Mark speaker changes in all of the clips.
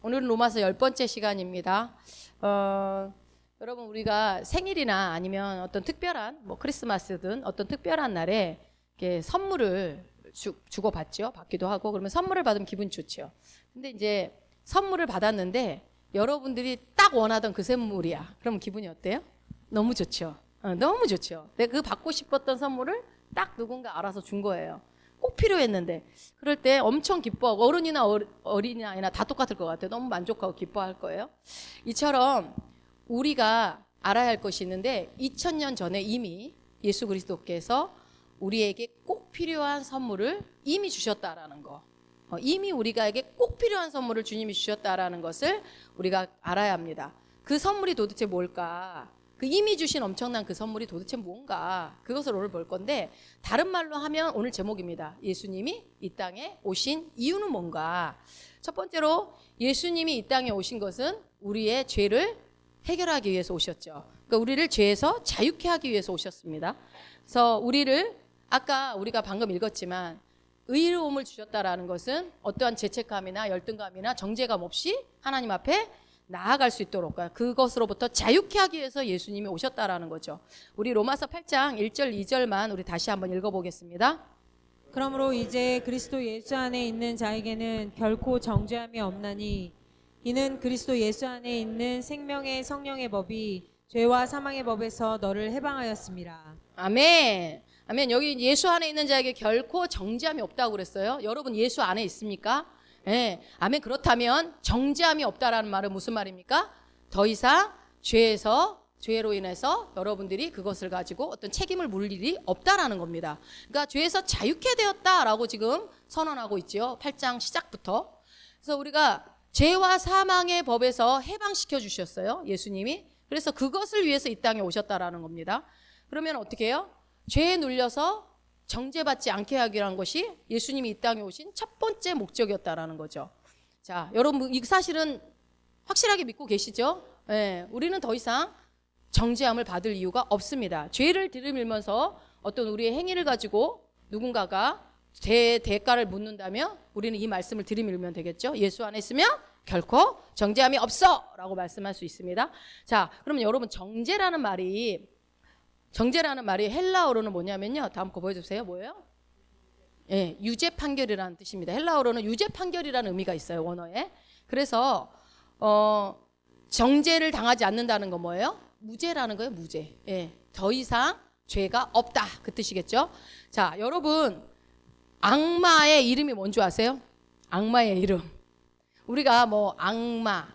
Speaker 1: 오늘은 로마서 10번째 시간입니다. 여러분 우리가 생일이나 아니면 어떤 특별한 뭐 크리스마스든 어떤 특별한 날에 이렇게 선물을 주고받죠. 받기도 하고 그러면 선물을 받으면 기분 좋죠. 근데 이제 선물을 받았는데 여러분들이 딱 원하던 그 선물이야. 그러면 기분이 어때요? 너무 좋죠. 너무 좋죠. 내가 그 받고 싶었던 선물을 딱 누군가 알아서 준 거예요. 꼭 필요했는데 그럴 때 엄청 기뻐하고 어른이나 어린아이나 다 똑같을 것 같아요. 너무 만족하고 기뻐할 거예요. 이처럼 우리가 알아야 할 것이 있는데 2000년 전에 이미 예수 그리스도께서 우리에게 꼭 필요한 선물을 이미 주셨다라는 거. 이미 우리가에게 꼭 필요한 선물을 주님이 주셨다라는 것을 우리가 알아야 합니다. 그 선물이 도대체 뭘까? 그 이미 주신 엄청난 그 선물이 도대체 뭔가? 그것을 오늘 볼 건데 다른 말로 하면 오늘 제목입니다. 예수님이 이 땅에 오신 이유는 뭔가? 첫 번째로 예수님이 이 땅에 오신 것은 우리의 죄를 해결하기 위해서 오셨죠. 그러니까 우리를 죄에서 자유케 하기 위해서 오셨습니다. 그래서 우리를 아까 우리가 방금 읽었지만 의로움을 주셨다라는 것은 어떠한 죄책감이나 열등감이나 정죄감 없이 하나님 앞에 나아갈 수 있도록 그것으로부터 자유케 하기 위해서 예수님이 오셨다라는 거죠. 우리 로마서 8장 1절 2절만 우리 다시 한번 읽어보겠습니다.
Speaker 2: 그러므로 이제 그리스도 예수 안에 있는 자에게는 결코 정죄함이 없나니 이는 그리스도 예수 안에 있는 생명의 성령의 법이 죄와 사망의 법에서 너를 해방하였습니다.
Speaker 1: 아멘. 아멘. 여기 예수 안에 있는 자에게 결코 정죄함이 없다고 그랬어요. 여러분 예수 안에 있습니까? 네. 아멘. 그렇다면 정죄함이 없다라는 말은 무슨 말입니까? 더 이상 죄로 인해서 여러분들이 그것을 가지고 어떤 책임을 물 일이 없다라는 겁니다. 그러니까 죄에서 자유케 되었다라고 지금 선언하고 있죠. 8장 시작부터. 그래서 우리가 죄와 사망의 법에서 해방시켜 주셨어요. 예수님이. 그래서 그것을 위해서 이 땅에 오셨다라는 겁니다. 그러면 어떻게 해요? 죄에 눌려서 정죄받지 않게 하기라는 것이 예수님이 이 땅에 오신 첫 번째 목적이었다라는 거죠. 자, 여러분 이 사실은 확실하게 믿고 계시죠? 네, 우리는 더 이상 정죄함을 받을 이유가 없습니다. 죄를 들이밀면서 어떤 우리의 행위를 가지고 누군가가 대가를 묻는다면 우리는 이 말씀을 들이밀면 되겠죠. 예수 안에 있으면 결코 정죄함이 없어 라고 말씀할 수 있습니다. 자, 그러면 여러분 정죄라는 말이 헬라어로는 뭐냐면요. 다음 거 보여주세요. 뭐예요? 예, 유죄 판결이라는 뜻입니다. 헬라어로는 유죄 판결이라는 의미가 있어요. 원어에. 그래서 정죄를 당하지 않는다는 건 뭐예요? 무죄라는 거예요. 무죄. 예, 더 이상 죄가 없다 그 뜻이겠죠. 자, 여러분 악마의 이름이 뭔지 아세요? 악마의 이름. 우리가 뭐 악마,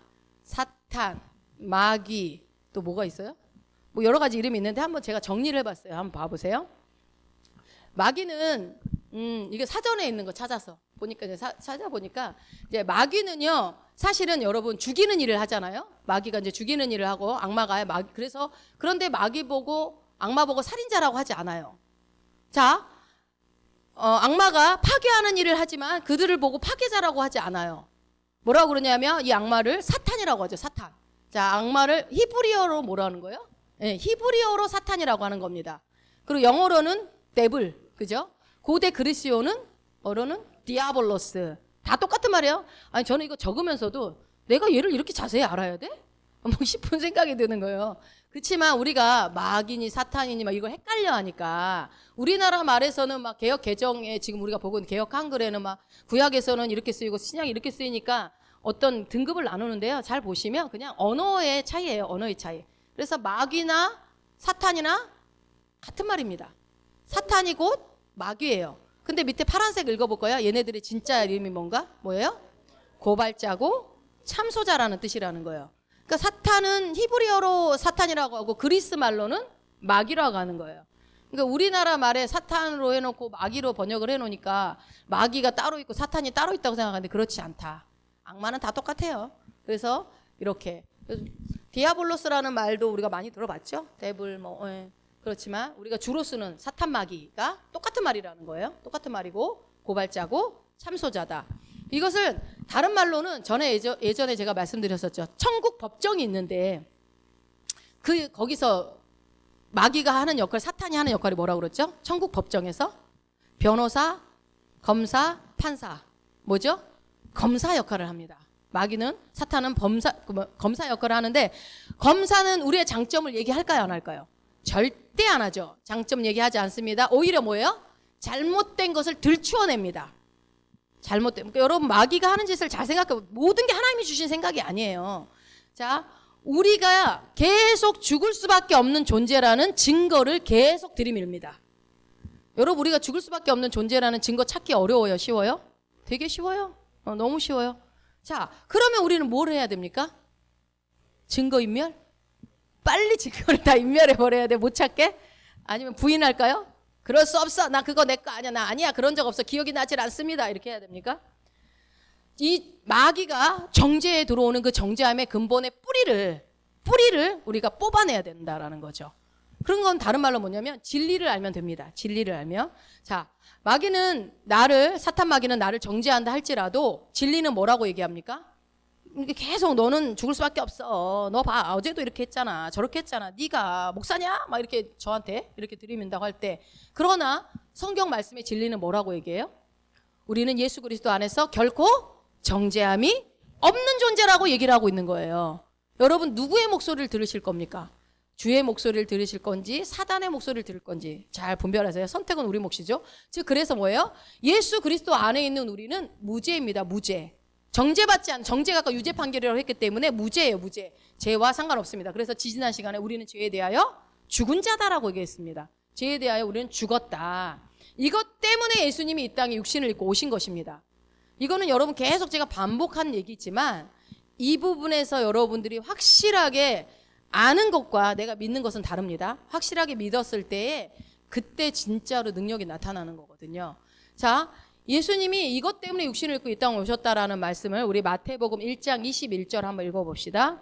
Speaker 1: 사탄, 마귀 또 뭐가 있어요? 뭐 여러 가지 이름이 있는데 한번 제가 정리를 해봤어요. 한번 봐보세요. 마귀는 이게 사전에 있는 거 찾아서 보니까 이제 찾아보니까 이제 마귀는요 사실은 여러분 죽이는 일을 하잖아요. 마귀가 이제 죽이는 일을 하고 악마가 그래서 그런데 악마 보고 살인자라고 하지 않아요. 자, 악마가 파괴하는 일을 하지만 그들을 보고 파괴자라고 하지 않아요. 뭐라고 그러냐면 이 악마를 사탄이라고 하죠. 사탄. 자, 악마를 히브리어로 뭐라는 거예요? 네, 히브리어로 사탄이라고 하는 겁니다. 그리고 영어로는 데블, 그죠? 고대 그리스어로는 디아볼로스. 다 똑같은 말이에요. 아니 저는 이거 적으면서도 내가 얘를 이렇게 자세히 알아야 돼? 뭐 싶은 생각이 드는 거예요. 그렇지만 우리가 마귀니 사탄이니 막 이걸 헷갈려 하니까 우리나라 말에서는 막 개역 개정에 지금 우리가 보고 있는 개역 한글에는 막 구약에서는 이렇게 쓰이고 신약이 이렇게 쓰이니까 어떤 등급을 나누는데요. 잘 보시면 그냥 언어의 차이예요. 언어의 차이. 그래서 마귀나 사탄이나 같은 말입니다. 사탄이 곧 마귀예요. 근데 밑에 파란색 읽어볼까요? 얘네들의 진짜 이름이 뭔가? 뭐예요? 고발자고 참소자라는 뜻이라는 거예요. 그러니까 사탄은 히브리어로 사탄이라고 하고 그리스 말로는 마귀라고 하는 거예요. 그러니까 우리나라 말에 사탄으로 해놓고 마귀로 번역을 해놓으니까 마귀가 따로 있고 사탄이 따로 있다고 생각하는데 그렇지 않다. 악마는 다 똑같아요. 그래서 이렇게 디아볼로스라는 말도 우리가 많이 들어봤죠. 데블 뭐 그렇지만 우리가 주로 쓰는 사탄 마귀가 똑같은 말이라는 거예요. 똑같은 말이고 고발자고 참소자다. 이것을 다른 말로는 예전에 제가 말씀드렸었죠. 천국 법정이 있는데 거기서 마귀가 하는 역할, 사탄이 하는 역할이 뭐라고 그랬죠? 천국 법정에서 변호사, 검사, 판사. 뭐죠? 검사 역할을 합니다. 마귀는, 사탄은 검사 역할을 하는데, 검사는 우리의 장점을 얘기할까요, 안 할까요? 절대 안 하죠. 장점 얘기하지 않습니다. 오히려 뭐예요? 잘못된 것을 들추어냅니다. 그러니까 여러분, 마귀가 하는 짓을 잘 생각해. 모든 게 하나님이 주신 생각이 아니에요. 자, 우리가 계속 죽을 수밖에 없는 존재라는 증거를 계속 들이밀니다. 여러분, 우리가 죽을 수밖에 없는 존재라는 증거 찾기 어려워요? 쉬워요? 되게 쉬워요. 너무 쉬워요. 자, 그러면 우리는 뭘 해야 됩니까? 증거인멸? 빨리 증거를 다 인멸해버려야 돼. 못 찾게? 아니면 부인할까요? 그럴 수 없어. 나 그거 내 거 아니야. 나 아니야. 그런 적 없어. 기억이 나질 않습니다. 이렇게 해야 됩니까? 이 마귀가 정죄에 들어오는 그 정죄함의 근본의 뿌리를 우리가 뽑아내야 된다라는 거죠. 그런 건 다른 말로 뭐냐면 진리를 알면 됩니다. 진리를 알면. 자, 사탄 마귀는 나를 정죄한다 할지라도 진리는 뭐라고 얘기합니까? 계속 너는 죽을 수밖에 없어. 너 봐. 어제도 이렇게 했잖아. 저렇게 했잖아. 네가 목사냐? 막 이렇게 저한테 이렇게 들이민다고 할 때. 그러나 성경 말씀의 진리는 뭐라고 얘기해요? 우리는 예수 그리스도 안에서 결코 정죄함이 없는 존재라고 얘기를 하고 있는 거예요. 여러분, 누구의 목소리를 들으실 겁니까? 주의 목소리를 들으실 건지 사단의 목소리를 들을 건지 잘 분별하세요. 선택은 우리 몫이죠. 즉 그래서 뭐예요? 예수 그리스도 안에 있는 우리는 무죄입니다. 무죄. 정죄가 아까 유죄 판결이라고 했기 때문에 무죄예요. 무죄. 죄와 상관없습니다. 그래서 지지난 시간에 우리는 죄에 대하여 죽은 자다라고 얘기했습니다. 죄에 대하여 우리는 죽었다. 이것 때문에 예수님이 이 땅에 육신을 입고 오신 것입니다. 이거는 여러분 계속 제가 반복한 얘기지만 이 부분에서 여러분들이 확실하게 아는 것과 내가 믿는 것은 다릅니다. 확실하게 믿었을 때에 그때 진짜로 능력이 나타나는 거거든요. 자, 예수님이 이것 때문에 육신을 입고 이 땅에 오셨다라는 말씀을 우리 마태복음 1장 21절 한번 읽어봅시다.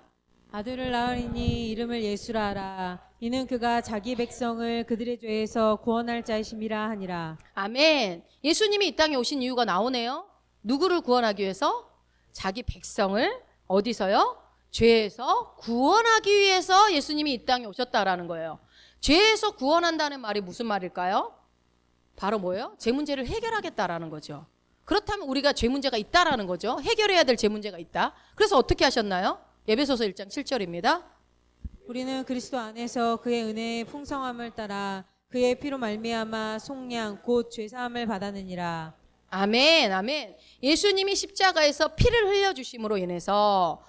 Speaker 2: 아들을 낳으리니 이름을 예수라 하라. 이는 그가 자기 백성을 그들의 죄에서 구원할 자이심이라 하니라.
Speaker 1: 아멘. 예수님이 이 땅에 오신 이유가 나오네요. 누구를 구원하기 위해서? 자기 백성을 어디서요? 죄에서 구원하기 위해서 예수님이 이 땅에 오셨다라는 거예요. 죄에서 구원한다는 말이 무슨 말일까요? 바로 뭐예요? 죄 문제를 해결하겠다라는 거죠. 그렇다면 우리가 죄 문제가 있다라는 거죠. 해결해야 될 죄 문제가 있다. 그래서 어떻게 하셨나요? 에베소서 1장 7절입니다.
Speaker 2: 우리는 그리스도 안에서 그의 은혜의 풍성함을 따라 그의 피로 말미암아 속량 곧 죄사함을 받았느니라.
Speaker 1: 아멘, 아멘. 예수님이 십자가에서 피를 흘려주심으로 인해서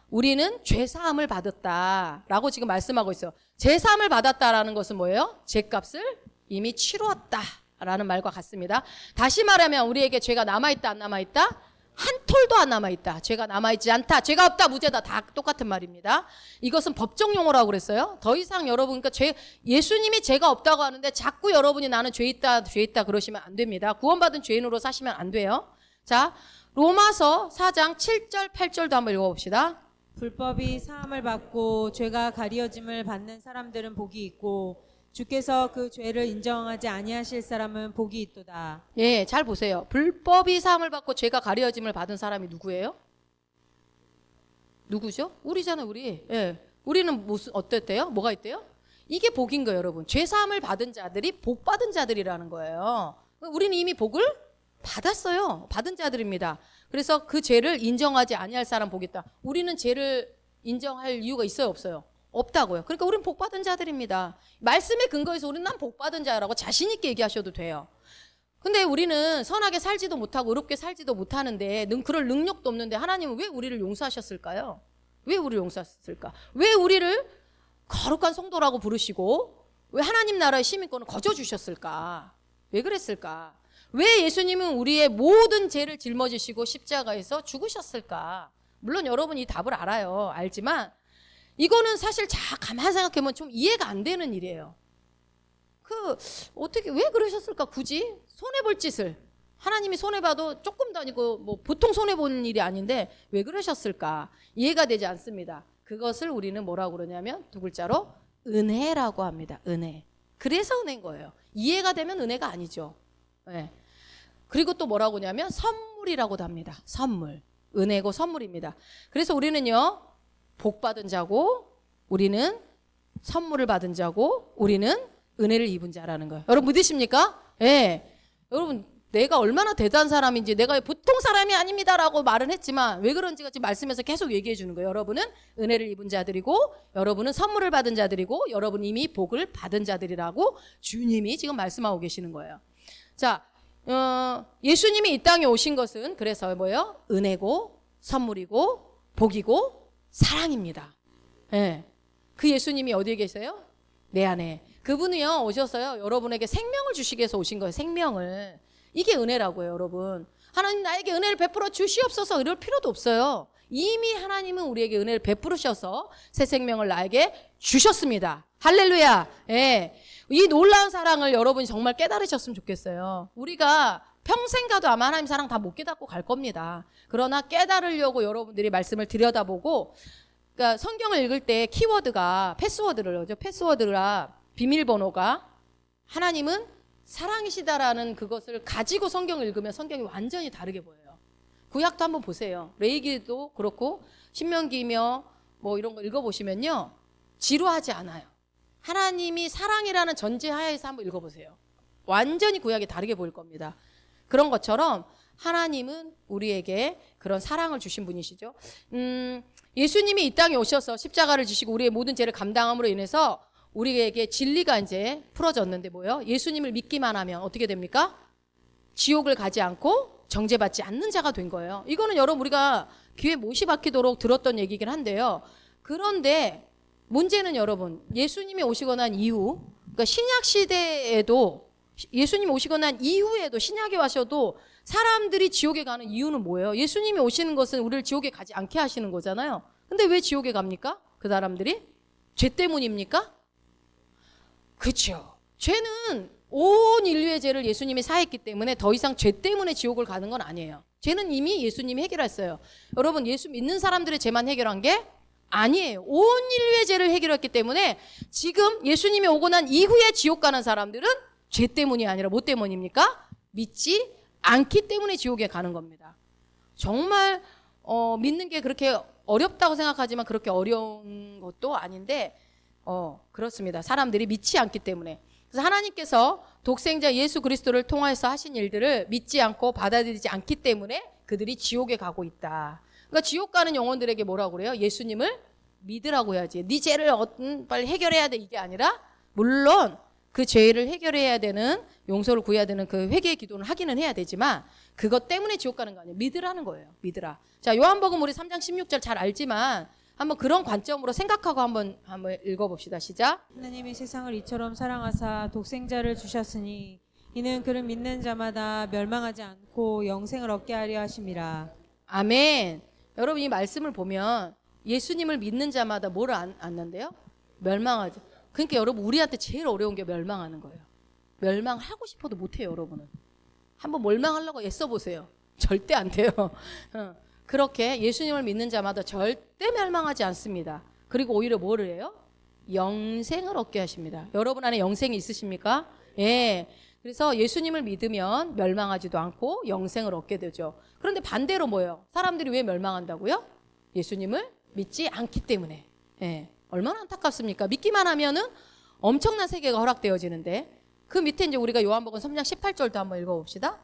Speaker 1: 우리는 죄사함을 받았다라고 지금 말씀하고 있어요. 죄사함을 받았다라는 것은 뭐예요? 죄값을 이미 치루었다라는 말과 같습니다. 다시 말하면 우리에게 죄가 남아있다 안 남아있다? 한 톨도 안 남아있다. 죄가 남아있지 않다. 죄가 없다. 무죄다. 다 똑같은 말입니다. 이것은 법정 용어라고 그랬어요. 더 이상 여러분, 그러니까 예수님이 죄가 없다고 하는데 자꾸 여러분이 나는 죄 있다 그러시면 안 됩니다. 구원받은 죄인으로 사시면 안 돼요. 자, 로마서 4장 7절 8절도 한번 읽어봅시다.
Speaker 2: 불법이 사함을 받고 죄가 가리어짐을 받는 사람들은 복이 있고 주께서 그 죄를 인정하지 아니하실 사람은 복이 있도다.
Speaker 1: 예, 잘 보세요. 불법이 사함을 받고 죄가 가려짐을 받은 사람이 누구예요? 누구죠? 우리잖아요, 우리. 예. 우리는 어땠대요? 뭐가 있대요? 이게 복인 거예요, 여러분. 죄 사함을 받은 자들이 복 받은 자들이라는 거예요. 우리는 이미 복을 받았어요. 받은 자들입니다. 그래서 그 죄를 인정하지 아니할 사람 복 있다. 우리는 죄를 인정할 이유가 있어요, 없어요? 없다고요. 그러니까 우리는 복 받은 자들입니다. 말씀에 근거해서 우리는 난 복 받은 자라고 자신 있게 얘기하셔도 돼요. 근데 우리는 선하게 살지도 못하고 의롭게 살지도 못하는데 그럴 능력도 없는데 하나님은 왜 우리를 용서하셨을까요? 왜 우리를 용서하셨을까? 왜 우리를 거룩한 성도라고 부르시고 왜 하나님 나라의 시민권을 거저주셨을까? 왜 그랬을까? 왜 예수님은 우리의 모든 죄를 짊어지시고 십자가에서 죽으셨을까? 물론 여러분이 답을 알아요. 알지만 이거는 사실 가만히 생각해보면 좀 이해가 안 되는 일이에요. 어떻게, 왜 그러셨을까, 굳이? 손해볼 짓을. 하나님이 손해봐도 조금도 아니고, 보통 손해보는 일이 아닌데, 왜 그러셨을까? 이해가 되지 않습니다. 그것을 우리는 뭐라고 그러냐면, 두 글자로, 은혜라고 합니다. 은혜. 그래서 은혜인 거예요. 이해가 되면 은혜가 아니죠. 네. 그리고 또 뭐라고 하냐면, 선물이라고도 합니다. 선물. 은혜고 선물입니다. 그래서 우리는요, 복 받은 자고 우리는 선물을 받은 자고 우리는 은혜를 입은 자라는 거예요. 여러분 믿으십니까? 예. 여러분 내가 얼마나 대단한 사람인지, 내가 보통 사람이 아닙니다라고 말은 했지만 왜 그런지가 지금 말씀에서 계속 얘기해 주는 거예요. 여러분은 은혜를 입은 자들이고, 여러분은 선물을 받은 자들이고, 여러분 이미 복을 받은 자들이라고 주님이 지금 말씀하고 계시는 거예요. 자, 예수님이 이 땅에 오신 것은 그래서 뭐예요? 은혜고 선물이고 복이고 사랑입니다. 예. 그 예수님이 어디에 계세요? 내 안에. 그분이요 오셔서요 여러분에게 생명을 주시기 위해서 오신 거예요. 생명을. 이게 은혜라고요, 여러분. 하나님 나에게 은혜를 베풀어 주시옵소서 이럴 필요도 없어요. 이미 하나님은 우리에게 은혜를 베풀으셔서 새 생명을 나에게 주셨습니다. 할렐루야. 예. 이 놀라운 사랑을 여러분이 정말 깨달으셨으면 좋겠어요. 우리가 평생 가도 아마 하나님 사랑 다 못 깨닫고 갈 겁니다. 그러나 깨달으려고 여러분들이 말씀을 들여다보고, 그러니까 성경을 읽을 때 키워드가 패스워드를 넣죠. 패스워드가 비밀번호가 하나님은 사랑이시다라는 그것을 가지고 성경을 읽으면 성경이 완전히 다르게 보여요. 구약도 한번 보세요. 레위기도 그렇고 신명기며 뭐 이런 거 읽어보시면요 지루하지 않아요. 하나님이 사랑이라는 전제하에서 한번 읽어보세요. 완전히 구약이 다르게 보일 겁니다. 그런 것처럼 하나님은 우리에게 그런 사랑을 주신 분이시죠. 예수님이 이 땅에 오셔서 십자가를 지시고 우리의 모든 죄를 감당함으로 인해서 우리에게 진리가 이제 풀어졌는데 뭐예요? 예수님을 믿기만 하면 어떻게 됩니까? 지옥을 가지 않고 정죄받지 않는 자가 된 거예요. 이거는 여러분 우리가 귀에 못이 박히도록 들었던 얘기긴 한데요. 그런데 문제는 여러분 예수님이 오시고 난 이후, 그러니까 신약 시대에도 예수님 오시고 난 이후에도 신약에 와셔도 사람들이 지옥에 가는 이유는 뭐예요? 예수님이 오시는 것은 우리를 지옥에 가지 않게 하시는 거잖아요. 근데 왜 지옥에 갑니까? 그 사람들이? 죄 때문입니까? 그렇죠. 죄는 온 인류의 죄를 예수님이 사했기 때문에 더 이상 죄 때문에 지옥을 가는 건 아니에요. 죄는 이미 예수님이 해결했어요. 여러분 예수 믿는 사람들의 죄만 해결한 게 아니에요. 온 인류의 죄를 해결했기 때문에 지금 예수님이 오고 난 이후에 지옥 가는 사람들은 죄 때문이 아니라 뭐 때문입니까? 믿지 않기 때문에 지옥에 가는 겁니다. 정말 믿는 게 그렇게 어렵다고 생각하지만 그렇게 어려운 것도 아닌데 그렇습니다. 사람들이 믿지 않기 때문에. 그래서 하나님께서 독생자 예수 그리스도를 통해서 하신 일들을 믿지 않고 받아들이지 않기 때문에 그들이 지옥에 가고 있다. 그러니까 지옥 가는 영혼들에게 뭐라고 그래요? 예수님을 믿으라고 해야지. 네 죄를 빨리 해결해야 돼 이게 아니라, 물론 그 죄를 해결해야 되는, 용서를 구해야 되는 그 회개의 기도는 하기는 해야 되지만 그것 때문에 지옥 가는 거 아니에요. 믿으라는 거예요. 믿으라. 자, 요한복음 우리 3장 16절 잘 알지만 한번 그런 관점으로 생각하고 한번 읽어봅시다. 시작.
Speaker 2: 하나님이 세상을 이처럼 사랑하사 독생자를 주셨으니 이는 그를 믿는 자마다 멸망하지 않고 영생을 얻게 하려 하심이라.
Speaker 1: 아멘. 여러분 이 말씀을 보면 예수님을 믿는 자마다 뭐를 안는데요? 멸망하죠. 그러니까 여러분 우리한테 제일 어려운 게 멸망하는 거예요. 멸망하고 싶어도 못해요. 여러분은 한번 멸망하려고 애써보세요. 절대 안 돼요. 그렇게 예수님을 믿는 자마다 절대 멸망하지 않습니다. 그리고 오히려 뭐를 해요? 영생을 얻게 하십니다. 여러분 안에 영생이 있으십니까? 예. 그래서 예수님을 믿으면 멸망하지도 않고 영생을 얻게 되죠. 그런데 반대로 뭐예요? 사람들이 왜 멸망한다고요? 예수님을 믿지 않기 때문에. 예. 얼마나 안타깝습니까? 믿기만 하면은 엄청난 세계가 허락되어지는데, 그 밑에 이제 우리가 요한복음 3장 18절도 한번 읽어봅시다.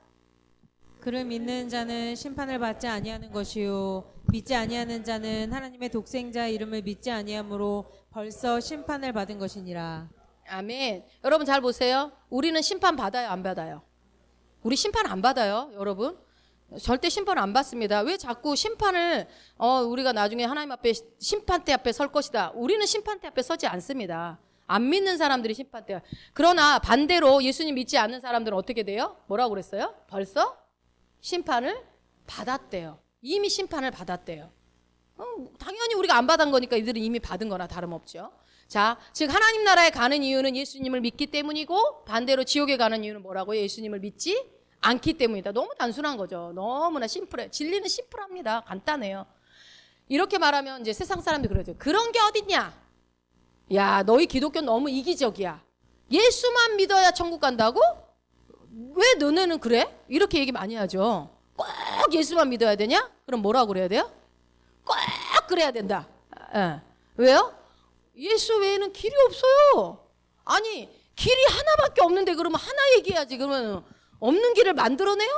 Speaker 2: 그를 믿는 자는 심판을 받지 아니하는 것이요 믿지 아니하는 자는 하나님의 독생자 이름을 믿지 아니하므로 벌써 심판을 받은 것이니라. 아멘.
Speaker 1: 여러분 잘 보세요. 우리는 심판 받아요, 안 받아요? 우리 심판 안 받아요, 여러분. 절대 심판 안 받습니다. 왜 자꾸 심판을 우리가 나중에 하나님 앞에 심판대 앞에 설 것이다. 우리는 심판대 앞에 서지 않습니다. 안 믿는 사람들이 심판대. 그러나 반대로 예수님 믿지 않는 사람들은 어떻게 돼요? 뭐라고 그랬어요? 벌써 심판을 받았대요. 이미 심판을 받았대요. 당연히 우리가 안 받은 거니까 이들은 이미 받은 거나 다름없죠. 자, 즉 하나님 나라에 가는 이유는 예수님을 믿기 때문이고, 반대로 지옥에 가는 이유는 뭐라고요? 예수님을 믿지 않기 때문이다. 너무 단순한 거죠. 너무나 심플해. 진리는 심플합니다. 간단해요. 이렇게 말하면 이제 세상 사람들이 그러죠. 그런 게 어딨냐? 야, 너희 기독교 너무 이기적이야. 예수만 믿어야 천국 간다고? 왜 너네는 그래? 이렇게 얘기 많이 하죠. 꼭 예수만 믿어야 되냐? 그럼 뭐라고 그래야 돼요? 꼭 그래야 된다. 왜요? 예수 외에는 길이 없어요. 아니, 길이 하나밖에 없는데 그러면 하나 얘기해야지. 그러면 없는 길을 만들어내요?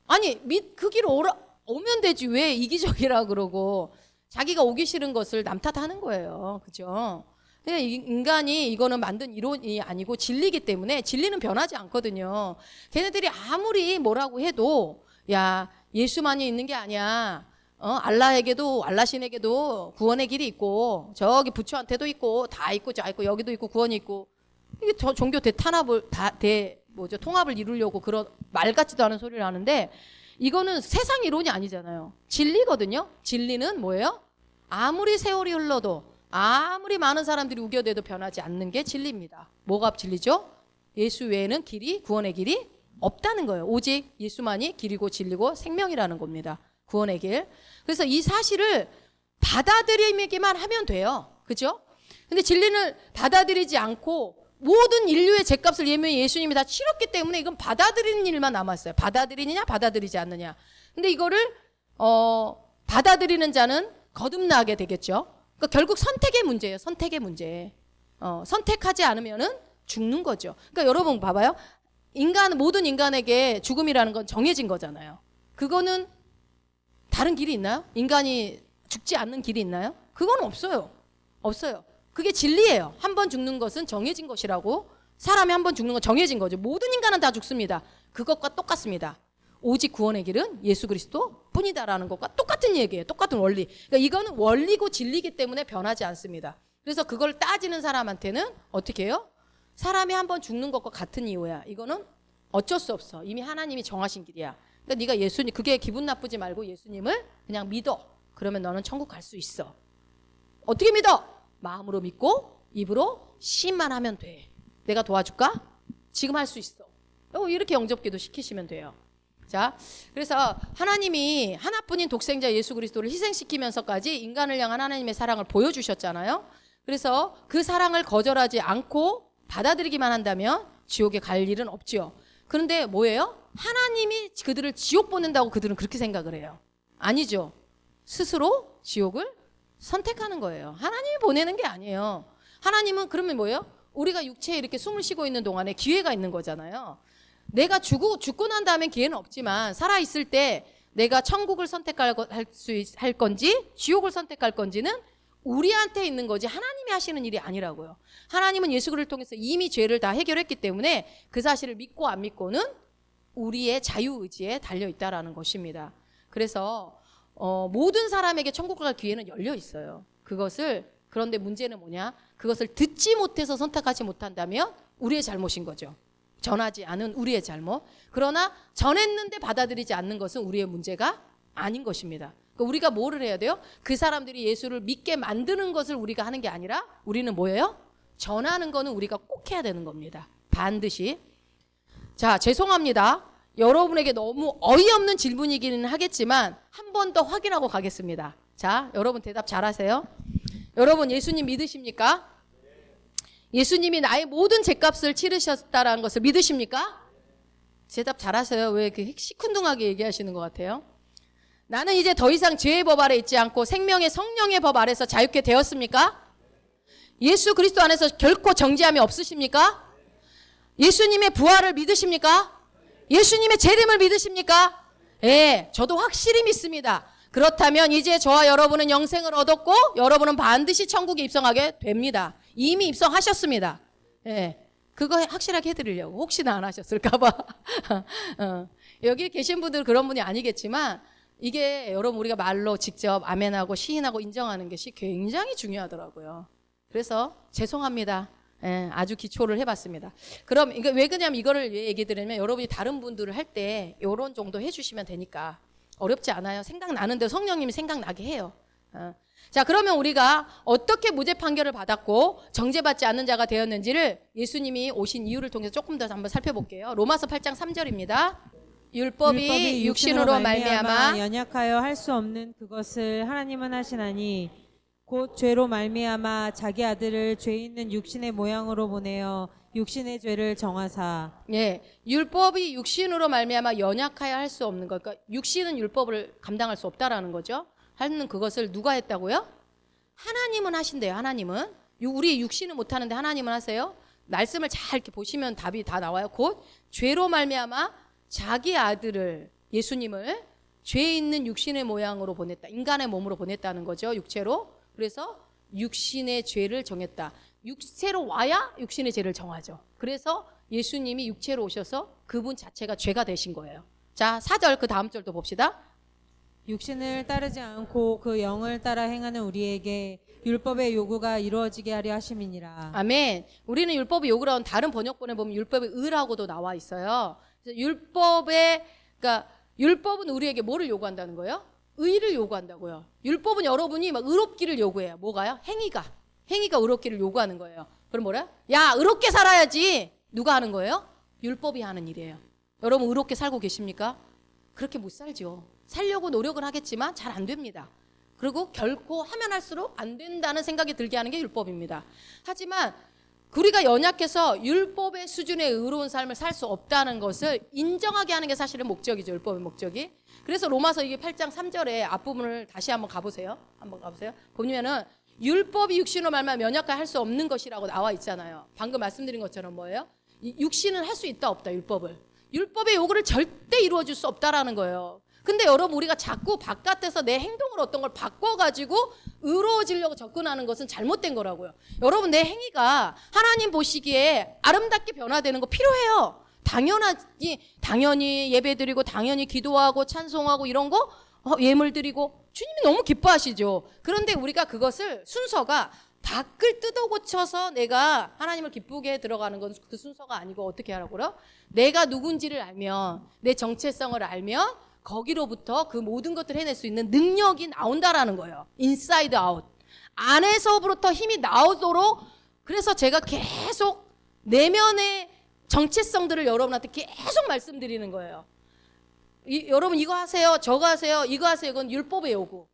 Speaker 1: 아니 그 길 오면 되지 왜 이기적이라 그러고 자기가 오기 싫은 것을 남 탓하는 거예요. 그죠? 인간이 이거는 만든 이론이 아니고 진리이기 때문에 진리는 변하지 않거든요. 걔네들이 아무리 뭐라고 해도 야 예수만이 있는 게 아니야. 알라신에게도 구원의 길이 있고 저기 부처한테도 있고 다 있고 저 있고 여기도 있고 구원이 있고 이게 종교 대탄압을 통합을 이루려고 그런 말 같지도 않은 소리를 하는데 이거는 세상 이론이 아니잖아요. 진리거든요. 진리는 뭐예요? 아무리 세월이 흘러도 아무리 많은 사람들이 우겨대도 변하지 않는 게 진리입니다. 뭐가 진리죠? 예수 외에는 구원의 길이 없다는 거예요. 오직 예수만이 길이고 진리고 생명이라는 겁니다. 구원의 길. 그래서 이 사실을 받아들이기만 하면 돼요. 그죠? 근데 진리는 받아들이지 않고 모든 인류의 죄값을 예수님이 다 치렀기 때문에 이건 받아들이는 일만 남았어요. 받아들이느냐 받아들이지 않느냐. 근데 이거를 받아들이는 자는 거듭나게 되겠죠. 그러니까 결국 선택의 문제예요. 선택의 문제. 선택하지 않으면은 죽는 거죠. 그러니까 여러분 봐봐요. 모든 인간에게 죽음이라는 건 정해진 거잖아요. 그거는 다른 길이 있나요? 인간이 죽지 않는 길이 있나요? 그건 없어요. 없어요. 그게 진리예요. 한 번 죽는 것은 정해진 것이라고. 사람이 한 번 죽는 건 정해진 거죠. 모든 인간은 다 죽습니다. 그것과 똑같습니다. 오직 구원의 길은 예수 그리스도 뿐이다라는 것과 똑같은 얘기예요. 똑같은 원리. 그러니까 이거는 원리고 진리이기 때문에 변하지 않습니다. 그래서 그걸 따지는 사람한테는 어떻게 해요? 사람이 한 번 죽는 것과 같은 이유야. 이거는 어쩔 수 없어. 이미 하나님이 정하신 길이야. 그러니까 네가 예수님, 그게 기분 나쁘지 말고 예수님을 그냥 믿어. 그러면 너는 천국 갈 수 있어. 어떻게 믿어? 마음으로 믿고 입으로 시인만 하면 돼. 내가 도와줄까? 지금 할 수 있어. 이렇게 영접기도 시키시면 돼요. 자, 그래서 하나님이 하나뿐인 독생자 예수 그리스도를 희생시키면서까지 인간을 향한 하나님의 사랑을 보여주셨잖아요. 그래서 그 사랑을 거절하지 않고 받아들이기만 한다면 지옥에 갈 일은 없지요. 그런데 뭐예요? 하나님이 그들을 지옥 보낸다고 그들은 그렇게 생각을 해요. 아니죠. 스스로 지옥을 선택하는 거예요. 하나님이 보내는 게 아니에요. 하나님은 그러면 뭐예요? 우리가 육체에 이렇게 숨을 쉬고 있는 동안에 기회가 있는 거잖아요. 내가 죽고 난 다음엔 기회는 없지만 살아있을 때 내가 천국을 선택할 건지 지옥을 선택할 건지는 우리한테 있는 거지 하나님이 하시는 일이 아니라고요. 하나님은 예수 그리스도를 통해서 이미 죄를 다 해결했기 때문에 그 사실을 믿고 안 믿고는 우리의 자유의지에 달려있다라는 것입니다. 그래서 모든 사람에게 천국 갈 기회는 열려 있어요. 그런데 문제는 뭐냐? 그것을 듣지 못해서 선택하지 못한다면 우리의 잘못인 거죠. 전하지 않은 우리의 잘못. 그러나 전했는데 받아들이지 않는 것은 우리의 문제가 아닌 것입니다. 그러니까 우리가 뭐를 해야 돼요? 그 사람들이 예수를 믿게 만드는 것을 우리가 하는 게 아니라 우리는 뭐예요? 전하는 거는 우리가 꼭 해야 되는 겁니다. 반드시. 자, 죄송합니다. 여러분에게 너무 어이없는 질문이기는 하겠지만 한 번 더 확인하고 가겠습니다. 자, 여러분 대답 잘하세요. 여러분 예수님 믿으십니까? 예수님이 나의 모든 죄값을 치르셨다라는 것을 믿으십니까? 대답 잘하세요. 왜 이렇게 시큰둥하게 얘기하시는 것 같아요? 나는 이제 더 이상 죄의 법 아래 있지 않고 생명의 성령의 법 아래서 자유케 되었습니까? 예수 그리스도 안에서 결코 정죄함이 없으십니까? 예수님의 부활을 믿으십니까? 예수님의 재림을 믿으십니까? 예, 저도 확실히 믿습니다. 그렇다면 이제 저와 여러분은 영생을 얻었고 여러분은 반드시 천국에 입성하게 됩니다. 이미 입성하셨습니다. 예, 그거 확실하게 해드리려고. 혹시나 안 하셨을까봐. 여기 계신 분들 그런 분이 아니겠지만 이게 여러분 우리가 말로 직접 아멘하고 시인하고 인정하는 것이 굉장히 중요하더라고요. 그래서 죄송합니다. 예, 아주 기초를 해봤습니다. 그럼 이거 왜 그러냐면 이거를 왜 얘기 드리냐면 여러분이 다른 분들을 할 때 이런 정도 해주시면 되니까 어렵지 않아요. 생각나는데 성령님이 생각나게 해요. 자, 그러면 우리가 어떻게 무죄 판결을 받았고 정죄받지 않는 자가 되었는지를 예수님이 오신 이유를 통해서 조금 더 한번 살펴볼게요. 로마서 8장 3절입니다. 율법이 육신으로 말미암아
Speaker 2: 연약하여 할 수 없는 그것을 하나님은 하시나니 곧 죄로 말미암아 자기 아들을 죄 있는 육신의 모양으로 보내어 육신의 죄를 정하사.
Speaker 1: 예, 율법이 육신으로 말미암아 연약하여 할 수 없는 것. 그러니까 육신은 율법을 감당할 수 없다라는 거죠. 하는 그것을 누가 했다고요? 하나님은 하신대요. 하나님은 우리 육신은 못 하는데 하나님은 하세요. 말씀을 잘 이렇게 보시면 답이 다 나와요. 곧 죄로 말미암아 자기 아들을 예수님을 죄 있는 육신의 모양으로 보냈다. 인간의 몸으로 보냈다는 거죠. 육체로. 그래서 육신의 죄를 정했다. 육체로 와야 육신의 죄를 정하죠. 그래서 예수님이 육체로 오셔서 그분 자체가 죄가 되신 거예요. 자, 4절 그 다음 절도 봅시다.
Speaker 2: 육신을 따르지 않고 그 영을 따라 행하는 우리에게 율법의 요구가 이루어지게 하려 하심이니라.
Speaker 1: 아멘. 우리는 율법의 요구라는 다른 번역본에 보면 율법의 의라고도 나와 있어요. 그래서 그러니까 율법은 우리에게 뭐를 요구한다는 거예요? 의를 요구한다고요. 율법은 여러분이 막 의롭기를 요구해요. 뭐가요? 행위가 의롭기를 요구하는 거예요. 그럼 뭐래요? 야, 의롭게 살아야지. 누가 하는 거예요? 율법이 하는 일이에요. 여러분 의롭게 살고 계십니까? 그렇게 못 살죠. 살려고 노력은 하겠지만 잘 안 됩니다. 그리고 결코 하면 할수록 안 된다는 생각이 들게 하는 게 율법입니다. 하지만 우리가 연약해서 율법의 수준의 의로운 삶을 살 수 없다는 것을 인정하게 하는 게 사실은 목적이죠. 율법의 목적이. 그래서 로마서 이게 8장 3절에 앞부분을 다시 한번 가보세요. 보면은 율법이 육신으로 말미암아 연약하게 할 수 없는 것이라고 나와 있잖아요. 방금 말씀드린 것처럼 뭐예요? 육신은 할 수 있다 없다 율법을. 율법의 요구를 절대 이루어줄 수 없다라는 거예요. 근데 여러분 우리가 자꾸 바깥에서 내 행동을 어떤 걸 바꿔가지고 의로워지려고 접근하는 것은 잘못된 거라고요. 여러분 내 행위가 하나님 보시기에 아름답게 변화되는 거 필요해요. 당연히 예배드리고 당연히 기도하고 찬송하고 이런 거 예물 드리고 주님이 너무 기뻐하시죠. 그런데 우리가 그것을 순서가 밖을 뜯어 고쳐서 내가 하나님을 기쁘게 들어가는 건 그 순서가 아니고 어떻게 하라고요? 내가 누군지를 알면 내 정체성을 알면 거기로부터 그 모든 것들을 해낼 수 있는 능력이 나온다라는 거예요. 인사이드 아웃. 안에서부터 힘이 나오도록 그래서 제가 계속 내면의 정체성들을 여러분한테 계속 말씀드리는 거예요. 여러분 이거 하세요. 저거 하세요. 이거 하세요. 이건 율법의 요구.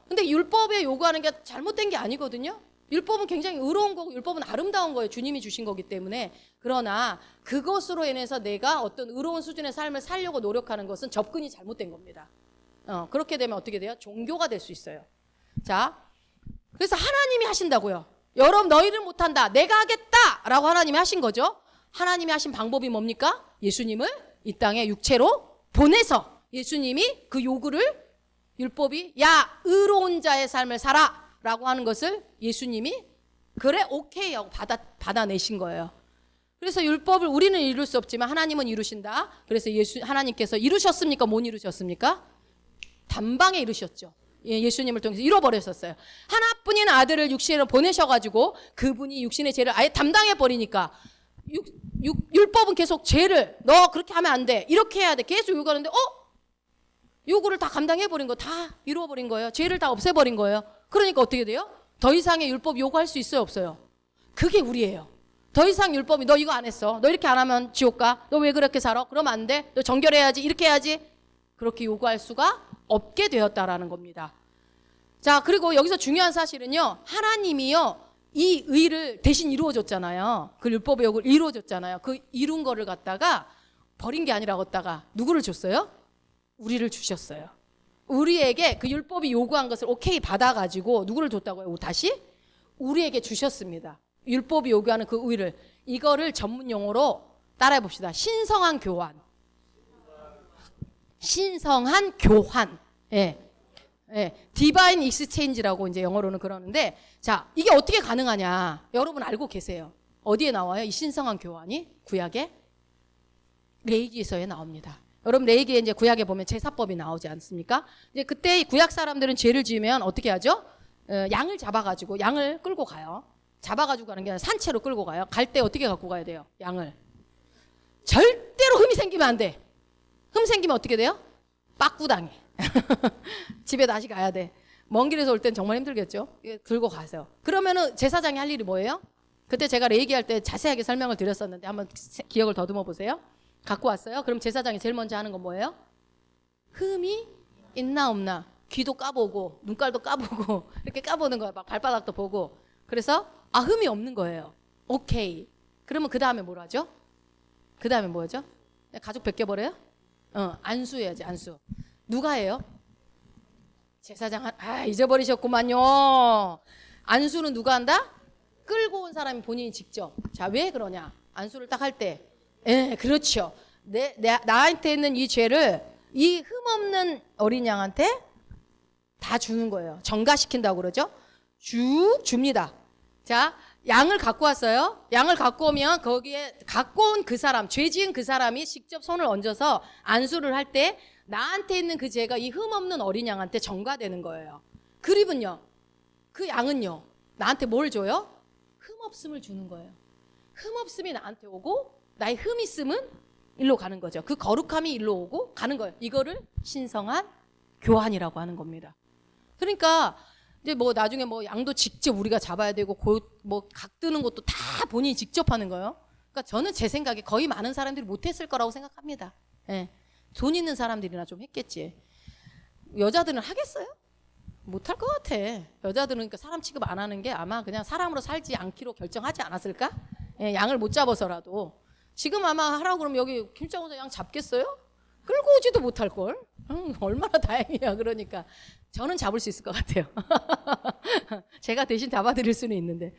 Speaker 1: 근데 율법에 요구하는 게 잘못된 게 아니거든요. 율법은 굉장히 의로운 거고 율법은 아름다운 거예요. 주님이 주신 거기 때문에. 그러나 그것으로 인해서 내가 어떤 의로운 수준의 삶을 살려고 노력하는 것은 접근이 잘못된 겁니다. 그렇게 되면 어떻게 돼요? 종교가 될 수 있어요. 자, 그래서 하나님이 하신다고요. 여러분 너희는 못한다. 내가 하겠다라고 하나님이 하신 거죠. 하나님이 하신 방법이 뭡니까? 예수님을 이 땅에 육체로 보내서 예수님이 그 요구를 율법이 야 의로운 자의 삶을 살아 라고 하는 것을 예수님이 그래 오케이 하고 받아내신 거예요. 그래서 율법을 우리는 이룰 수 없지만 하나님은 이루신다. 그래서 하나님께서 이루셨습니까? 못 이루셨습니까? 단방에 이루셨죠. 예수님을 통해서 이뤄버렸었어요. 하나뿐인 아들을 육신으로 보내셔가지고 그분이 육신의 죄를 아예 담당해버리니까 율법은 계속 죄를 너 그렇게 하면 안 돼. 이렇게 해야 돼. 계속 요구하는데 요구를 다 감당해버린 거 다 이루어버린 거예요. 죄를 다 없애버린 거예요. 그러니까 어떻게 돼요? 더 이상의 율법 요구할 수 있어요? 없어요? 그게 우리예요. 더 이상 율법이 너 이거 안 했어. 너 이렇게 안 하면 지옥 가. 너 왜 그렇게 살아? 그러면 안 돼. 너 정결해야지. 이렇게 해야지. 그렇게 요구할 수가 없게 되었다라는 겁니다. 자, 그리고 여기서 중요한 사실은요. 하나님이요. 이 의를 대신 이루어줬잖아요. 그 율법의 요구를 이루어줬잖아요. 그 이룬 거를 갖다가 버린 게 아니라 갖다가 누구를 줬어요? 우리를 주셨어요. 우리에게 그 율법이 요구한 것을 오케이 받아가지고 누구를 줬다고요? 다시 우리에게 주셨습니다. 율법이 요구하는 그 의를 이거를 전문 용어로 따라해 봅시다. 신성한 교환. 신성한 교환. 예. 디바인 익스체인지라고 이제 영어로는 그러는데 자, 이게 어떻게 가능하냐? 여러분 알고 계세요. 어디에 나와요? 이 신성한 교환이 구약에 레위기에서에 나옵니다. 여러분 레위기에 이제 구약에 보면 제사법이 나오지 않습니까? 이제 그때 이 구약 사람들은 죄를 지으면 어떻게 하죠? 양을 잡아가지고 양을 끌고 가요. 잡아가지고 가는 게 아니라 산채로 끌고 가요. 갈 때 어떻게 갖고 가야 돼요? 양을. 절대로 흠이 생기면 안 돼. 흠 생기면 어떻게 돼요? 빠꾸당해. 집에 다시 가야 돼. 먼 길에서 올 땐 정말 힘들겠죠? 들고 가세요. 그러면은 제사장이 할 일이 뭐예요? 그때 제가 레위기 할 때 자세하게 설명을 드렸었는데 한번 기억을 더듬어 보세요. 갖고 왔어요. 그럼 제사장이 제일 먼저 하는 건 뭐예요? 흠이 있나 없나 귀도 까보고 눈깔도 까보고 이렇게 까보는 거예요. 막 발바닥도 보고. 그래서 흠이 없는 거예요. 오케이. 그러면 그 다음에 뭘 하죠? 그 다음에 뭐죠? 가죽 벗겨버려요? 안수해야지 안수. 누가 해요? 제사장 잊어버리셨구만요. 안수는 누가 한다? 끌고 온 사람이 본인이 직접. 자, 왜 그러냐? 안수를 딱 할 때. 예, 그렇죠. 나한테 있는 이 죄를 이 흠없는 어린 양한테 다 주는 거예요. 전가시킨다고 그러죠. 쭉 줍니다. 자, 양을 갖고 왔어요. 양을 갖고 오면 거기에 갖고 온 그 사람, 죄 지은 그 사람이 직접 손을 얹어서 안수를 할 때 나한테 있는 그 죄가 이 흠없는 어린 양한테 전가되는 거예요. 그리고요, 그 양은요, 나한테 뭘 줘요? 흠없음을 주는 거예요. 흠없음이 나한테 오고 나의 흠 있음은 일로 가는 거죠. 그 거룩함이 일로 오고 가는 거예요. 이거를 신성한 교환이라고 하는 겁니다. 그러니까 이제 뭐 나중에 뭐 양도 직접 우리가 잡아야 되고 뭐 각 뜨는 것도 다 본인이 직접 하는 거예요. 그러니까 저는 제 생각에 거의 많은 사람들이 못했을 거라고 생각합니다. 예. 돈 있는 사람들이나 좀 했겠지. 여자들은 하겠어요? 못할 것 같아. 여자들은 그러니까 사람 취급 안 하는 게 아마 그냥 사람으로 살지 않기로 결정하지 않았을까? 예, 양을 못 잡아서라도. 지금 아마 하라고 그러면 여기 김장훈사 양 잡겠어요? 끌고 오지도 못할 걸. 얼마나 다행이야. 그러니까 저는 잡을 수 있을 것 같아요. 제가 대신 잡아드릴 수는 있는데.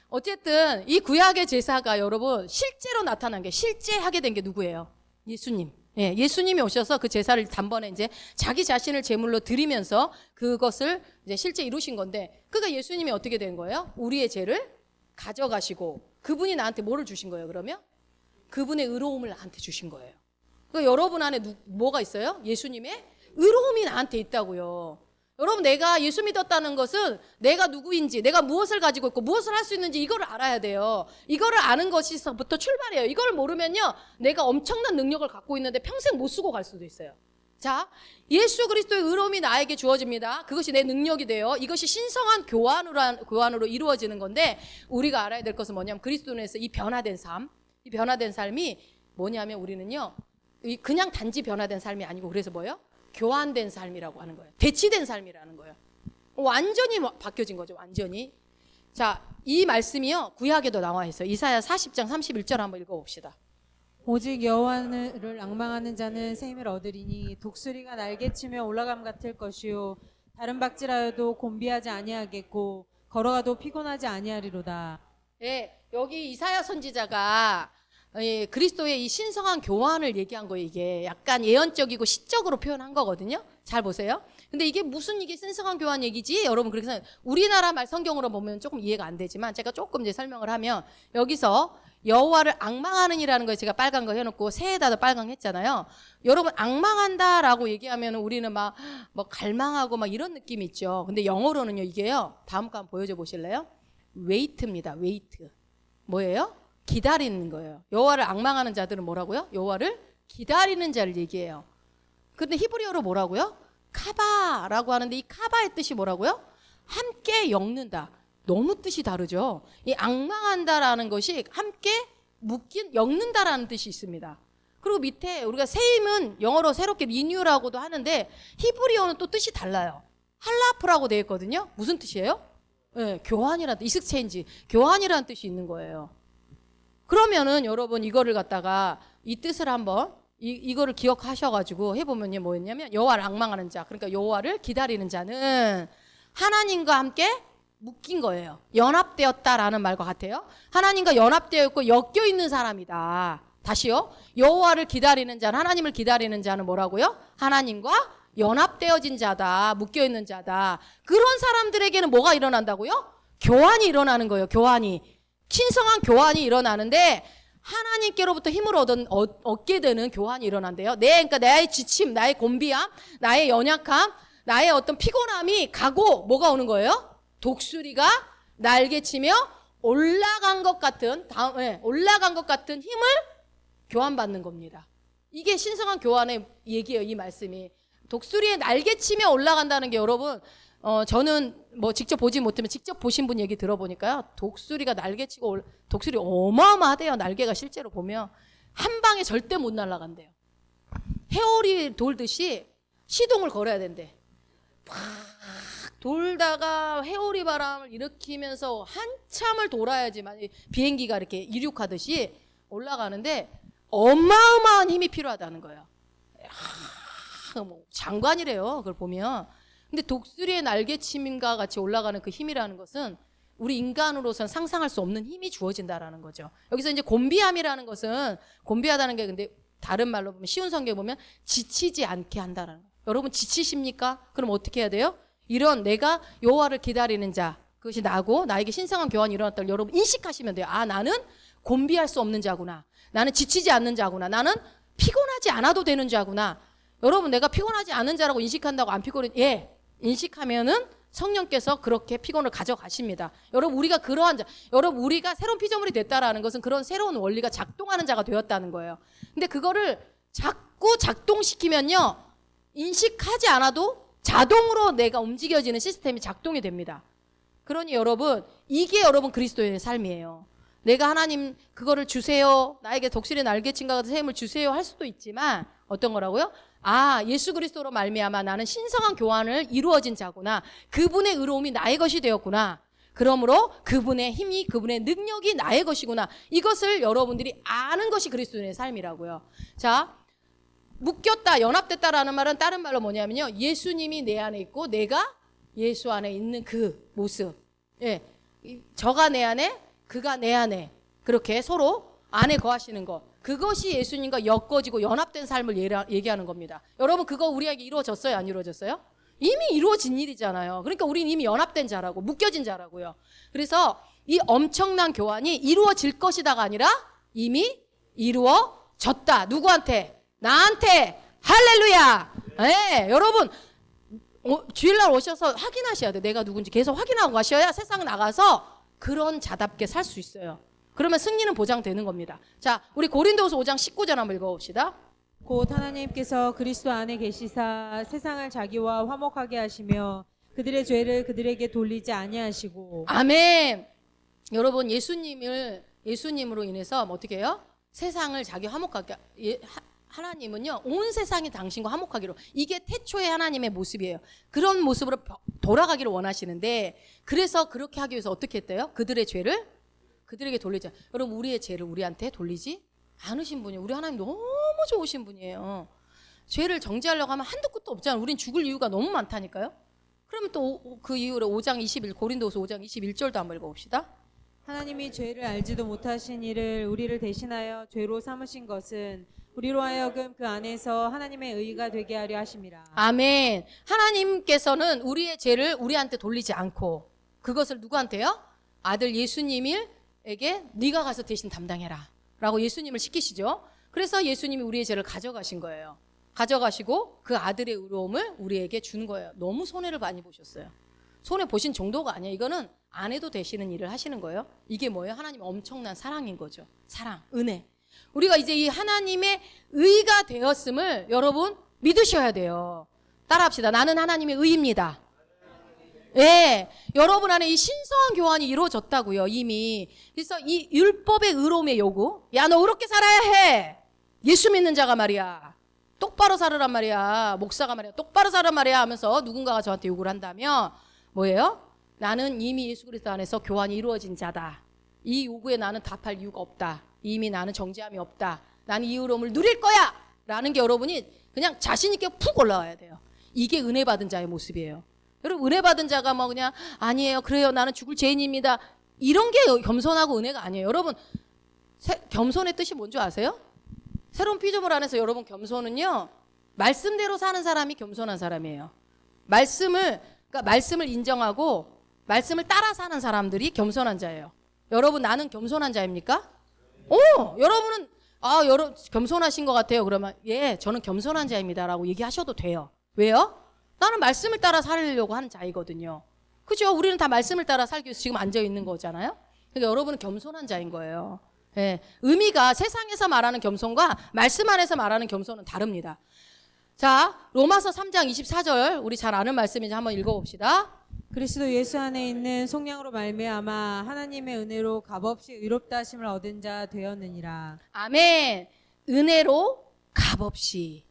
Speaker 1: 어쨌든 이 구약의 제사가 여러분 실제로 나타난 게 실제 하게 된 게 누구예요? 예수님. 예, 예수님이 오셔서 그 제사를 단번에 이제 자기 자신을 제물로 드리면서 그것을 이제 실제 이루신 건데, 그러니까 예수님이 어떻게 된 거예요? 우리의 죄를 가져가시고 그분이 나한테 뭐를 주신 거예요? 그러면 그분의 의로움을 나한테 주신 거예요. 그러니까 여러분 안에 뭐가 있어요? 예수님의 의로움이 나한테 있다고요. 여러분, 내가 예수 믿었다는 것은 내가 누구인지, 내가 무엇을 가지고 있고 무엇을 할 수 있는지 이거를 알아야 돼요. 이거를 아는 것이서부터 출발해요. 이걸 모르면요, 내가 엄청난 능력을 갖고 있는데 평생 못 쓰고 갈 수도 있어요. 자, 예수 그리스도의 의로움이 나에게 주어집니다. 그것이 내 능력이 돼요. 이것이 신성한 교환으로 이루어지는 건데, 우리가 알아야 될 것은 뭐냐면 그리스도인에서 이 변화된 삶, 이 변화된 삶이 뭐냐면 우리는요, 그냥 단지 변화된 삶이 아니고, 그래서 뭐예요? 교환된 삶이라고 하는 거예요. 대치된 삶이라는 거예요. 완전히 바뀌어진 거죠. 완전히. 자, 이 말씀이요, 구약에도 나와 있어요. 이사야 40장 31절 한번 읽어봅시다.
Speaker 2: 오직 여호와를 앙망하는 자는 새 힘을 얻으리니 독수리가 날개치며 올라감 같을 것이요 다른 박질하여도 곤비하지 아니하겠고 걸어가도 피곤하지 아니하리로다.
Speaker 1: 예, 여기 이사야 선지자가 그리스도의 이 신성한 교환을 얘기한 거예요. 이게 약간 예언적이고 시적으로 표현한 거거든요. 잘 보세요. 근데 이게 무슨 이게 신성한 교환 얘기지? 여러분, 그렇게 생각, 우리나라 말 성경으로 보면 조금 이해가 안 되지만 제가 조금 이제 설명을 하면, 여기서 여호와를 앙망하는이라는 거에 제가 빨간 거 해놓고 새에다도 빨강 했잖아요. 여러분, 앙망한다라고 얘기하면 우리는 막 뭐 갈망하고 막 이런 느낌이 있죠. 근데 영어로는요, 이게요, 다음 거 한번 보여줘 보실래요? 웨이트입니다. 웨이트. 뭐예요? 기다리는 거예요. 여호와를 앙망하는 자들은 뭐라고요? 여호와를 기다리는 자를 얘기해요. 근데 히브리어로 뭐라고요? 카바라고 하는데, 이 카바의 뜻이 뭐라고요? 함께 엮는다. 너무 뜻이 다르죠. 이 앙망한다라는 것이 함께 엮는다라는 뜻이 있습니다. 그리고 밑에 우리가 세임은 영어로 새롭게 리뉴라고도 하는데, 히브리어는 또 뜻이 달라요. 할라프라고 되어 있거든요. 무슨 뜻이에요? 네, 교환이라는 뜻, 익스체인지, 교환이라는 뜻이 있는 거예요. 그러면은 여러분, 이거를 갖다가 이 뜻을 한번 이거를 기억하셔가지고 해보면요, 뭐였냐면 여호와를 앙망하는 자, 그러니까 여호와를 기다리는 자는 하나님과 함께 묶인 거예요. 연합되었다라는 말과 같아요. 하나님과 연합되어 있고 엮여 있는 사람이다. 다시요, 여호와를 기다리는 자는, 하나님을 기다리는 자는 뭐라고요? 하나님과 연합되어진 자다, 묶여 있는 자다. 그런 사람들에게는 뭐가 일어난다고요? 교환이 일어나는 거예요. 교환이. 신성한 교환이 일어나는데, 하나님께로부터 힘을 얻게 되는 교환이 일어난대요. 그러니까 나의 지침, 나의 곤비함, 나의 연약함, 나의 어떤 피곤함이 가고 뭐가 오는 거예요? 독수리가 날개치며 올라간 것 같은 힘을 교환받는 겁니다. 이게 신성한 교환의 얘기예요. 이 말씀이. 독수리의 날개치며 올라간다는 게, 여러분, 저는 뭐 직접 보지 못하면 직접 보신 분 얘기 들어보니까요, 독수리가 날개치고 독수리 어마어마하대요. 날개가 실제로 보면 한 방에 절대 못 날아간대요. 회오리 돌듯이 시동을 걸어야 된대. 팍 돌다가 회오리 바람을 일으키면서 한참을 돌아야지만 비행기가 이렇게 이륙하듯이 올라가는데, 어마어마한 힘이 필요하다는 거예요. 뭐 장관이래요, 그걸 보면. 근데 독수리의 날개침과 같이 올라가는 그 힘이라는 것은 우리 인간으로서는 상상할 수 없는 힘이 주어진다라는 거죠. 여기서 이제 곤비함이라는 것은 곤비하다는 게 근데 다른 말로 보면 쉬운 성경에 보면 지치지 않게 한다라는 거예요. 여러분 지치십니까? 그럼 어떻게 해야 돼요? 이런 내가 여호와를 기다리는 자 그것이 나고 나에게 신성한 교환이 일어났다를 여러분 인식하시면 돼요. 아 나는 곤비할 수 없는 자구나. 나는 지치지 않는 자구나. 나는 피곤하지 않아도 되는 자구나. 여러분 내가 피곤하지 않은 자라고 인식한다고 안 피곤해? 예. 인식하면은 성령께서 그렇게 피곤을 가져가십니다. 여러분 우리가 그러한 자, 여러분 우리가 새로운 피조물이 됐다라는 것은 그런 새로운 원리가 작동하는 자가 되었다는 거예요. 근데 그거를 자꾸 작동시키면요. 인식하지 않아도 자동으로 내가 움직여지는 시스템이 작동이 됩니다. 그러니 여러분 이게 여러분 그리스도의 삶이에요. 내가 하나님 그거를 주세요. 나에게 독실의 날개침과 같은 샘을 주세요 할 수도 있지만 어떤 거라고요? 아 예수 그리스도로 말미암아 나는 신성한 교환을 이루어진 자구나. 그분의 의로움이 나의 것이 되었구나. 그러므로 그분의 힘이 그분의 능력이 나의 것이구나. 이것을 여러분들이 아는 것이 그리스도의 삶이라고요. 자 묶였다 연합됐다라는 말은 다른 말로 뭐냐면요. 예수님이 내 안에 있고 내가 예수 안에 있는 그 모습. 예, 저가 내 안에 그가 내 안에 그렇게 서로 안에 거하시는 것. 그것이 예수님과 엮어지고 연합된 삶을 얘기하는 겁니다. 여러분 그거 우리에게 이루어졌어요? 안 이루어졌어요? 이미 이루어진 일이잖아요. 그러니까 우리는 이미 연합된 자라고 묶여진 자라고요. 그래서 이 엄청난 교환이 이루어질 것이다가 아니라 이미 이루어졌다. 누구한테? 나한테. 할렐루야. 네, 여러분 주일날 오셔서 확인하셔야 돼. 내가 누군지 계속 확인하고 가셔야 세상 나가서 그런 자답게 살 수 있어요. 그러면 승리는 보장되는 겁니다. 자, 우리 고린도후서 5장 19절 한번 읽어봅시다.
Speaker 2: 곧 하나님께서 그리스도 안에 계시사 세상을 자기와 화목하게 하시며 그들의 죄를 그들에게 돌리지 아니하시고.
Speaker 1: 아멘. 여러분 예수님으로 인해서 어떻게 해요? 세상을 자기 화목하게 하나님은요 온 세상이 당신과 화목하기로 이게 태초의 하나님의 모습이에요. 그런 모습으로 돌아가기를 원하시는데 그래서 그렇게 하기 위해서 어떻게 했대요? 그들의 죄를 그들에게 돌리자. 여러분 우리의 죄를 우리한테 돌리지 않으신 분이에요. 우리 하나님 너무 좋으신 분이에요. 죄를 정죄하려고 하면 한도 끝도 없잖아요. 우린 죽을 이유가 너무 많다니까요. 그러면 또 그 이후로 5장 21 고린도후서 5장 21절도 한번 읽어봅시다.
Speaker 2: 하나님이 죄를 알지도 못하신 이를 우리를 대신하여 죄로 삼으신 것은 우리로 하여금 그 안에서 하나님의 의가 되게 하려 하심이라.
Speaker 1: 아멘. 하나님께서는 우리의 죄를 우리한테 돌리지 않고 그것을 누구한테요? 아들 예수님에게 네가 가서 대신 담당해라 라고 예수님을 시키시죠. 그래서 예수님이 우리의 죄를 가져가신 거예요. 가져가시고 그 아들의 의로움을 우리에게 준 거예요. 너무 손해를 많이 보셨어요. 손해 보신 정도가 아니에요. 이거는 안 해도 되시는 일을 하시는 거예요. 이게 뭐예요? 하나님의 엄청난 사랑인 거죠. 사랑, 은혜. 우리가 이제 이 하나님의 의가 되었음을 여러분 믿으셔야 돼요. 따라합시다. 나는 하나님의 의입니다. 예, 여러분 안에 이 신성한 교환이 이루어졌다고요. 이미. 그래서 이 율법의 의로움의 요구. 야, 너 의롭게 살아야 해. 예수 믿는 자가 말이야. 똑바로 살으란 말이야. 목사가 말이야. 똑바로 살으란 말이야 하면서 누군가가 저한테 요구를 한다면 뭐예요? 나는 이미 예수 그리스도 안에서 교환이 이루어진 자다. 이 요구에 나는 답할 이유가 없다. 이미 나는 정죄함이 없다. 나는 이 의로움을 누릴 거야. 라는 게 여러분이 그냥 자신 있게 푹 올라와야 돼요. 이게 은혜 받은 자의 모습이에요. 여러분 은혜 받은 자가 뭐 그냥 아니에요. 그래요. 나는 죽을 죄인입니다. 이런 게 겸손하고 은혜가 아니에요. 여러분 겸손의 뜻이 뭔지 아세요? 새로운 피조물 안에서 여러분 겸손은요. 말씀대로 사는 사람이 겸손한 사람이에요. 그러니까 말씀을 인정하고 말씀을 따라 사는 사람들이 겸손한 자예요. 여러분 나는 겸손한 자입니까? 여러분은 여러분 겸손하신 것 같아요. 그러면 예, 저는 겸손한 자입니다라고 얘기하셔도 돼요. 왜요? 나는 말씀을 따라 살려고 하는 자이거든요. 그죠? 우리는 다 말씀을 따라 살기 위해서 지금 앉아 있는 거잖아요. 그러니까 여러분은 겸손한 자인 거예요. 예, 의미가 세상에서 말하는 겸손과 말씀 안에서 말하는 겸손은 다릅니다. 자, 로마서 3장 24절 우리 잘 아는 말씀인지 한번 읽어봅시다.
Speaker 2: 그리스도 예수 안에 있는 속량으로 말미암아 하나님의 은혜로 값없이 의롭다 하심을 얻은 자 되었느니라.
Speaker 1: 아멘. 은혜로 값없이.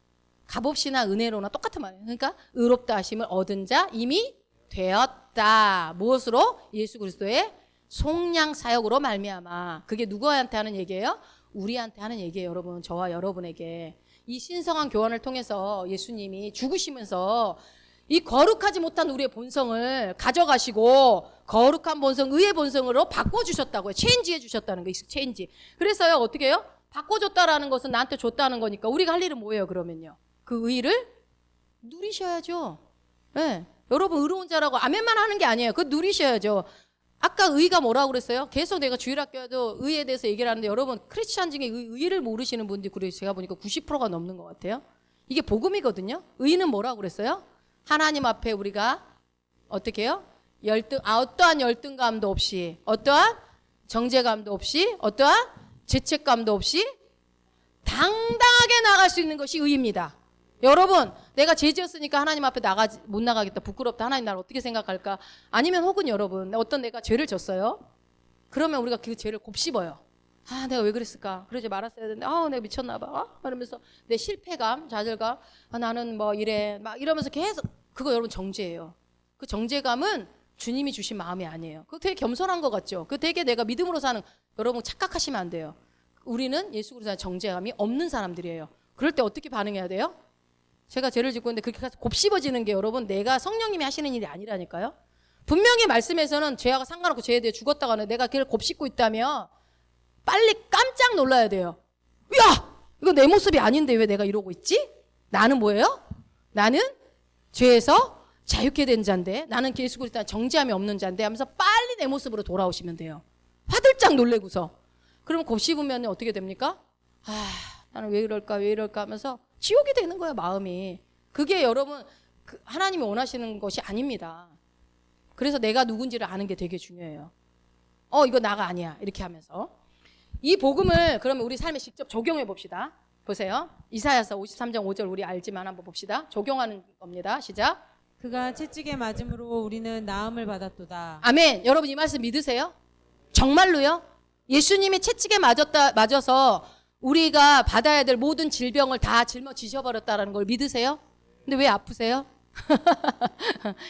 Speaker 1: 값없이나 은혜로나 똑같은 말이에요. 그러니까 의롭다 하심을 얻은 자 이미 되었다. 무엇으로? 예수 그리스도의 속량 사역으로 말미암아. 그게 누구한테 하는 얘기예요? 우리한테 하는 얘기예요. 여러분, 저와 여러분에게. 이 신성한 교환을 통해서 예수님이 죽으시면서 이 거룩하지 못한 우리의 본성을 가져가시고 거룩한 본성, 의의 본성으로 바꿔주셨다고요. 체인지 해주셨다는 거, 체인지. 그래서요, 어떻게 해요? 바꿔줬다라는 것은 나한테 줬다는 거니까 우리가 할 일은 뭐예요, 그러면요? 그 의를 누리셔야죠. 네. 여러분, 의로운 자라고 아멘만 하는 게 아니에요. 그거 누리셔야죠. 아까 의가 뭐라고 그랬어요? 계속 내가 주일학교에도 의에 대해서 얘기를 하는데 여러분, 크리스찬 중에 의를 모르시는 분들이 그래서 제가 보니까 90%가 넘는 것 같아요. 이게 복음이거든요. 의는 뭐라고 그랬어요? 하나님 앞에 우리가 어떻게 해요? 어떠한 열등감도 없이, 어떠한 정죄감도 없이, 어떠한 죄책감도 없이 당당하게 나갈 수 있는 것이 의입니다. 여러분, 내가 죄 지었으니까 하나님 앞에 못 나가겠다, 부끄럽다, 하나님 나를 어떻게 생각할까? 아니면 혹은 여러분, 어떤 내가 죄를 졌어요? 그러면 우리가 그 죄를 곱씹어요. 아, 내가 왜 그랬을까? 그러지 말았어야 되는데, 내가 미쳤나 봐. 이러면서 내 실패감, 좌절감, 나는 뭐 이래, 막 이러면서 계속, 그거 여러분 정죄예요. 그 정죄감은 주님이 주신 마음이 아니에요. 그거 되게 겸손한 것 같죠? 그거 되게 내가 믿음으로 사는, 여러분 착각하시면 안 돼요. 우리는 예수 그리스도의 정죄감이 없는 사람들이에요. 그럴 때 어떻게 반응해야 돼요? 제가 죄를 짓고 있는데 그렇게 곱씹어지는 게 여러분 내가 성령님이 하시는 일이 아니라니까요. 분명히 말씀에서는 죄와 상관없고 죄에 대해 죽었다고 하는데 내가 그걸 곱씹고 있다면 빨리 깜짝 놀라야 돼요. 야! 이거 내 모습이 아닌데 왜 내가 이러고 있지? 나는 뭐예요? 나는 죄에서 자유케 된 자인데, 나는 예수 그리스도의 정죄함이 없는 자인데 하면서 빨리 내 모습으로 돌아오시면 돼요. 화들짝 놀래고서. 그러면 곱씹으면 어떻게 됩니까? 나는 왜 이럴까 하면서 지옥이 되는 거야, 마음이. 그게 여러분 하나님이 원하시는 것이 아닙니다. 그래서 내가 누군지를 아는 게 되게 중요해요. 이거 나가 아니야, 이렇게 하면서. 이 복음을 그러면 우리 삶에 직접 적용해 봅시다. 보세요. 이사야서 53장 5절 우리 알지만 한번 봅시다. 적용하는 겁니다. 시작.
Speaker 2: 그가 채찍에 맞음으로 우리는 나음을 받았도다.
Speaker 1: 아멘. 여러분 이 말씀 믿으세요? 정말로요? 예수님이 채찍에 맞아서 우리가 받아야 될 모든 질병을 다 짊어지셔버렸다는 걸 믿으세요? 근데 왜 아프세요?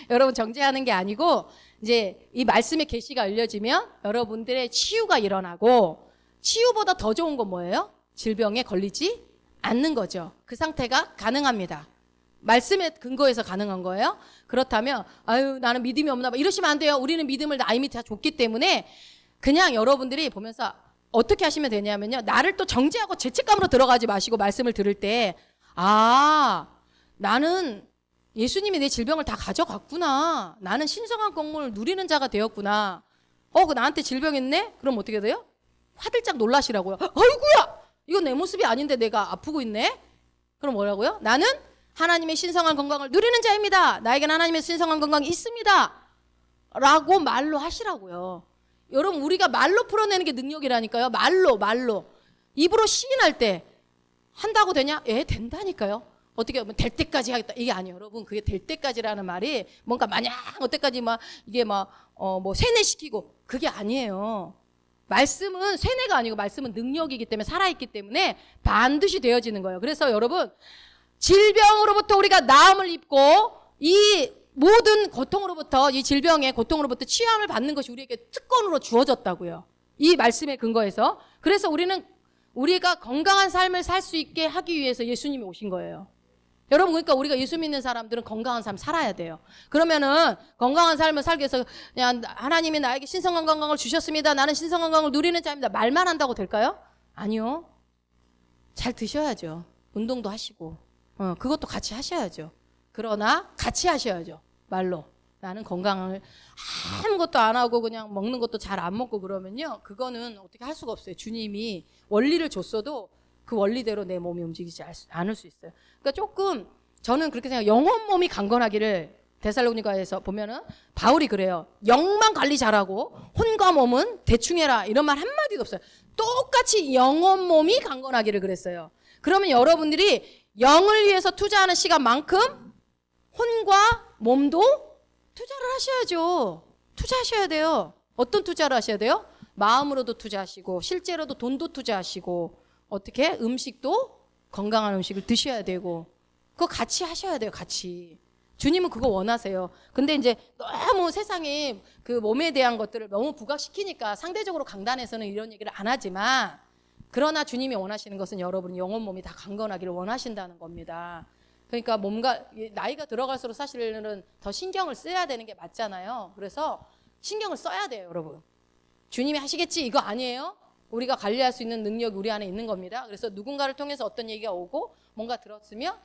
Speaker 1: 여러분 정죄하는 게 아니고 이제 이 말씀의 계시가 알려지면 여러분들의 치유가 일어나고, 치유보다 더 좋은 건 뭐예요? 질병에 걸리지 않는 거죠. 그 상태가 가능합니다. 말씀에 근거해서 가능한 거예요. 그렇다면 나는 믿음이 없나 봐 이러시면 안 돼요. 우리는 믿음을 나 이미 다 줬기 때문에 그냥 여러분들이 보면서 어떻게 하시면 되냐면요, 나를 또 정죄하고 죄책감으로 들어가지 마시고 말씀을 들을 때 나는 예수님이 내 질병을 다 가져갔구나, 나는 신성한 공물을 누리는 자가 되었구나, 그 나한테 질병 있네? 그럼 어떻게 돼요? 화들짝 놀라시라고요. 어이구야, 이건 내 모습이 아닌데 내가 아프고 있네? 그럼 뭐라고요? 나는 하나님의 신성한 건강을 누리는 자입니다. 나에겐 하나님의 신성한 건강이 있습니다 라고 말로 하시라고요. 여러분 우리가 말로 풀어내는 게 능력이라니까요. 말로 입으로 시인할 때 한다고 되냐? 된다니까요. 어떻게 하면 될 때까지 하겠다 이게 아니에요. 여러분 그게 될 때까지라는 말이 뭔가 마냥 어때까지 막 이게 막 뭐 세뇌시키고 그게 아니에요. 말씀은 세뇌가 아니고 말씀은 능력이기 때문에 살아있기 때문에 반드시 되어지는 거예요. 그래서 여러분 질병으로부터 우리가 나음을 입고 이 모든 고통으로부터, 이 질병의 고통으로부터 치유함을 받는 것이 우리에게 특권으로 주어졌다고요. 이 말씀에 근거해서. 그래서 우리가 건강한 삶을 살 수 있게 하기 위해서 예수님이 오신 거예요. 여러분 그러니까 우리가 예수 믿는 사람들은 건강한 삶 살아야 돼요. 그러면은 건강한 삶을 살기 위해서 그냥 하나님이 나에게 신성한 건강을 주셨습니다, 나는 신성한 건강을 누리는 자입니다 말만 한다고 될까요? 아니요. 잘 드셔야죠. 운동도 하시고 그것도 같이 하셔야죠. 그러나 같이 하셔야죠. 말로 나는 건강을 아무것도 안 하고 그냥 먹는 것도 잘 안 먹고 그러면요, 그거는 어떻게 할 수가 없어요. 주님이 원리를 줬어도 그 원리대로 내 몸이 움직이지 않을 수 있어요. 그러니까 조금 저는 그렇게 생각해요. 영혼 몸이 강건하기를, 데살로니가에서 보면은 바울이 그래요. 영만 관리 잘하고 혼과 몸은 대충 해라 이런 말 한마디도 없어요. 똑같이 영혼 몸이 강건하기를 그랬어요. 그러면 여러분들이 영을 위해서 투자하는 시간만큼 혼과 몸도 투자를 하셔야죠. 투자하셔야 돼요. 어떤 투자를 하셔야 돼요? 마음으로도 투자하시고 실제로도 돈도 투자하시고 어떻게 음식도 건강한 음식을 드셔야 되고 그거 같이 하셔야 돼요. 같이. 주님은 그거 원하세요. 근데 이제 너무 세상에 그 몸에 대한 것들을 너무 부각시키니까 상대적으로 강단에서는 이런 얘기를 안 하지만, 그러나 주님이 원하시는 것은 여러분 영혼 몸이 다 강건하기를 원하신다는 겁니다. 그러니까 몸과 나이가 들어갈수록 사실은 더 신경을 써야 되는 게 맞잖아요. 그래서 신경을 써야 돼요, 여러분. 주님이 하시겠지 이거 아니에요. 우리가 관리할 수 있는 능력이 우리 안에 있는 겁니다. 그래서 누군가를 통해서 어떤 얘기가 오고 뭔가 들었으면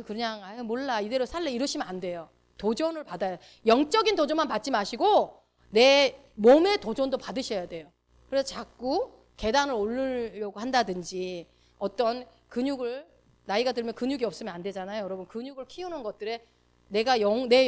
Speaker 1: 그냥 몰라 이대로 살래 이러시면 안 돼요. 도전을 받아야, 영적인 도전만 받지 마시고 내 몸의 도전도 받으셔야 돼요. 그래서 자꾸 계단을 오르려고 한다든지 어떤 근육을, 나이가 들면 근육이 없으면 안 되잖아요. 여러분, 근육을 키우는 것들에 내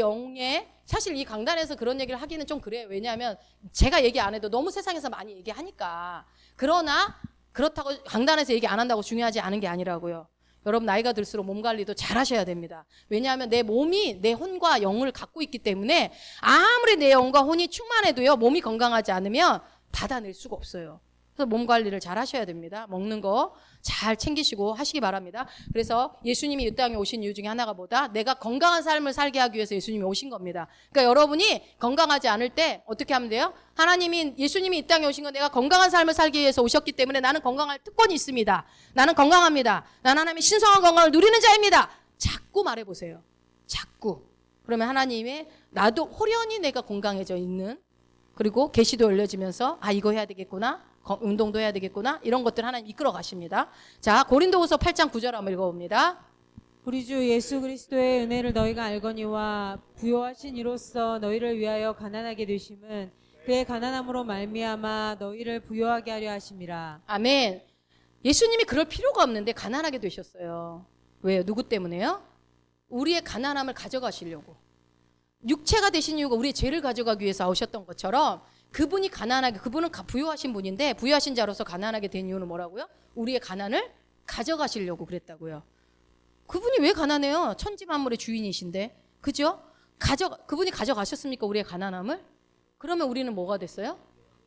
Speaker 1: 영에, 사실 이 강단에서 그런 얘기를 하기는 좀 그래요. 왜냐하면 제가 얘기 안 해도 너무 세상에서 많이 얘기하니까. 그러나 그렇다고 강단에서 얘기 안 한다고 중요하지 않은 게 아니라고요. 여러분, 나이가 들수록 몸 관리도 잘 하셔야 됩니다. 왜냐하면 내 몸이 내 혼과 영을 갖고 있기 때문에 아무리 내 영과 혼이 충만해도요, 몸이 건강하지 않으면 받아낼 수가 없어요. 그래서 몸 관리를 잘 하셔야 됩니다. 먹는 거 잘 챙기시고 하시기 바랍니다. 그래서 예수님이 이 땅에 오신 이유 중에 하나가 뭐다? 내가 건강한 삶을 살게 하기 위해서 예수님이 오신 겁니다. 그러니까 여러분이 건강하지 않을 때 어떻게 하면 돼요? 예수님이 이 땅에 오신 건 내가 건강한 삶을 살기 위해서 오셨기 때문에 나는 건강할 특권이 있습니다. 나는 건강합니다. 나는 하나님의 신성한 건강을 누리는 자입니다. 자꾸 말해보세요. 자꾸. 그러면 하나님의 나도 호련히 내가 건강해져 있는, 그리고 계시도 열려지면서 이거 해야 되겠구나, 운동도 해야 되겠구나, 이런 것들 하나님 이끌어 가십니다. 자, 고린도후서 8장 9절 한번 읽어봅니다.
Speaker 2: 우리 주 예수 그리스도의 은혜를 너희가 알거니와 부요하신 이로써 너희를 위하여 가난하게 되심은 그의 가난함으로 말미암아 너희를 부요하게 하려 하심이라.
Speaker 1: 아멘. 예수님이 그럴 필요가 없는데 가난하게 되셨어요. 왜요? 누구 때문에요? 우리의 가난함을 가져가시려고. 육체가 되신 이유가 우리의 죄를 가져가기 위해서 오셨던 것처럼 그분은 부유하신 분인데 부유하신 자로서 가난하게 된 이유는 뭐라고요? 우리의 가난을 가져가시려고 그랬다고요. 그분이 왜 가난해요? 천지 만물의 주인이신데. 그죠? 그분이 가져가셨습니까? 우리의 가난함을? 그러면 우리는 뭐가 됐어요?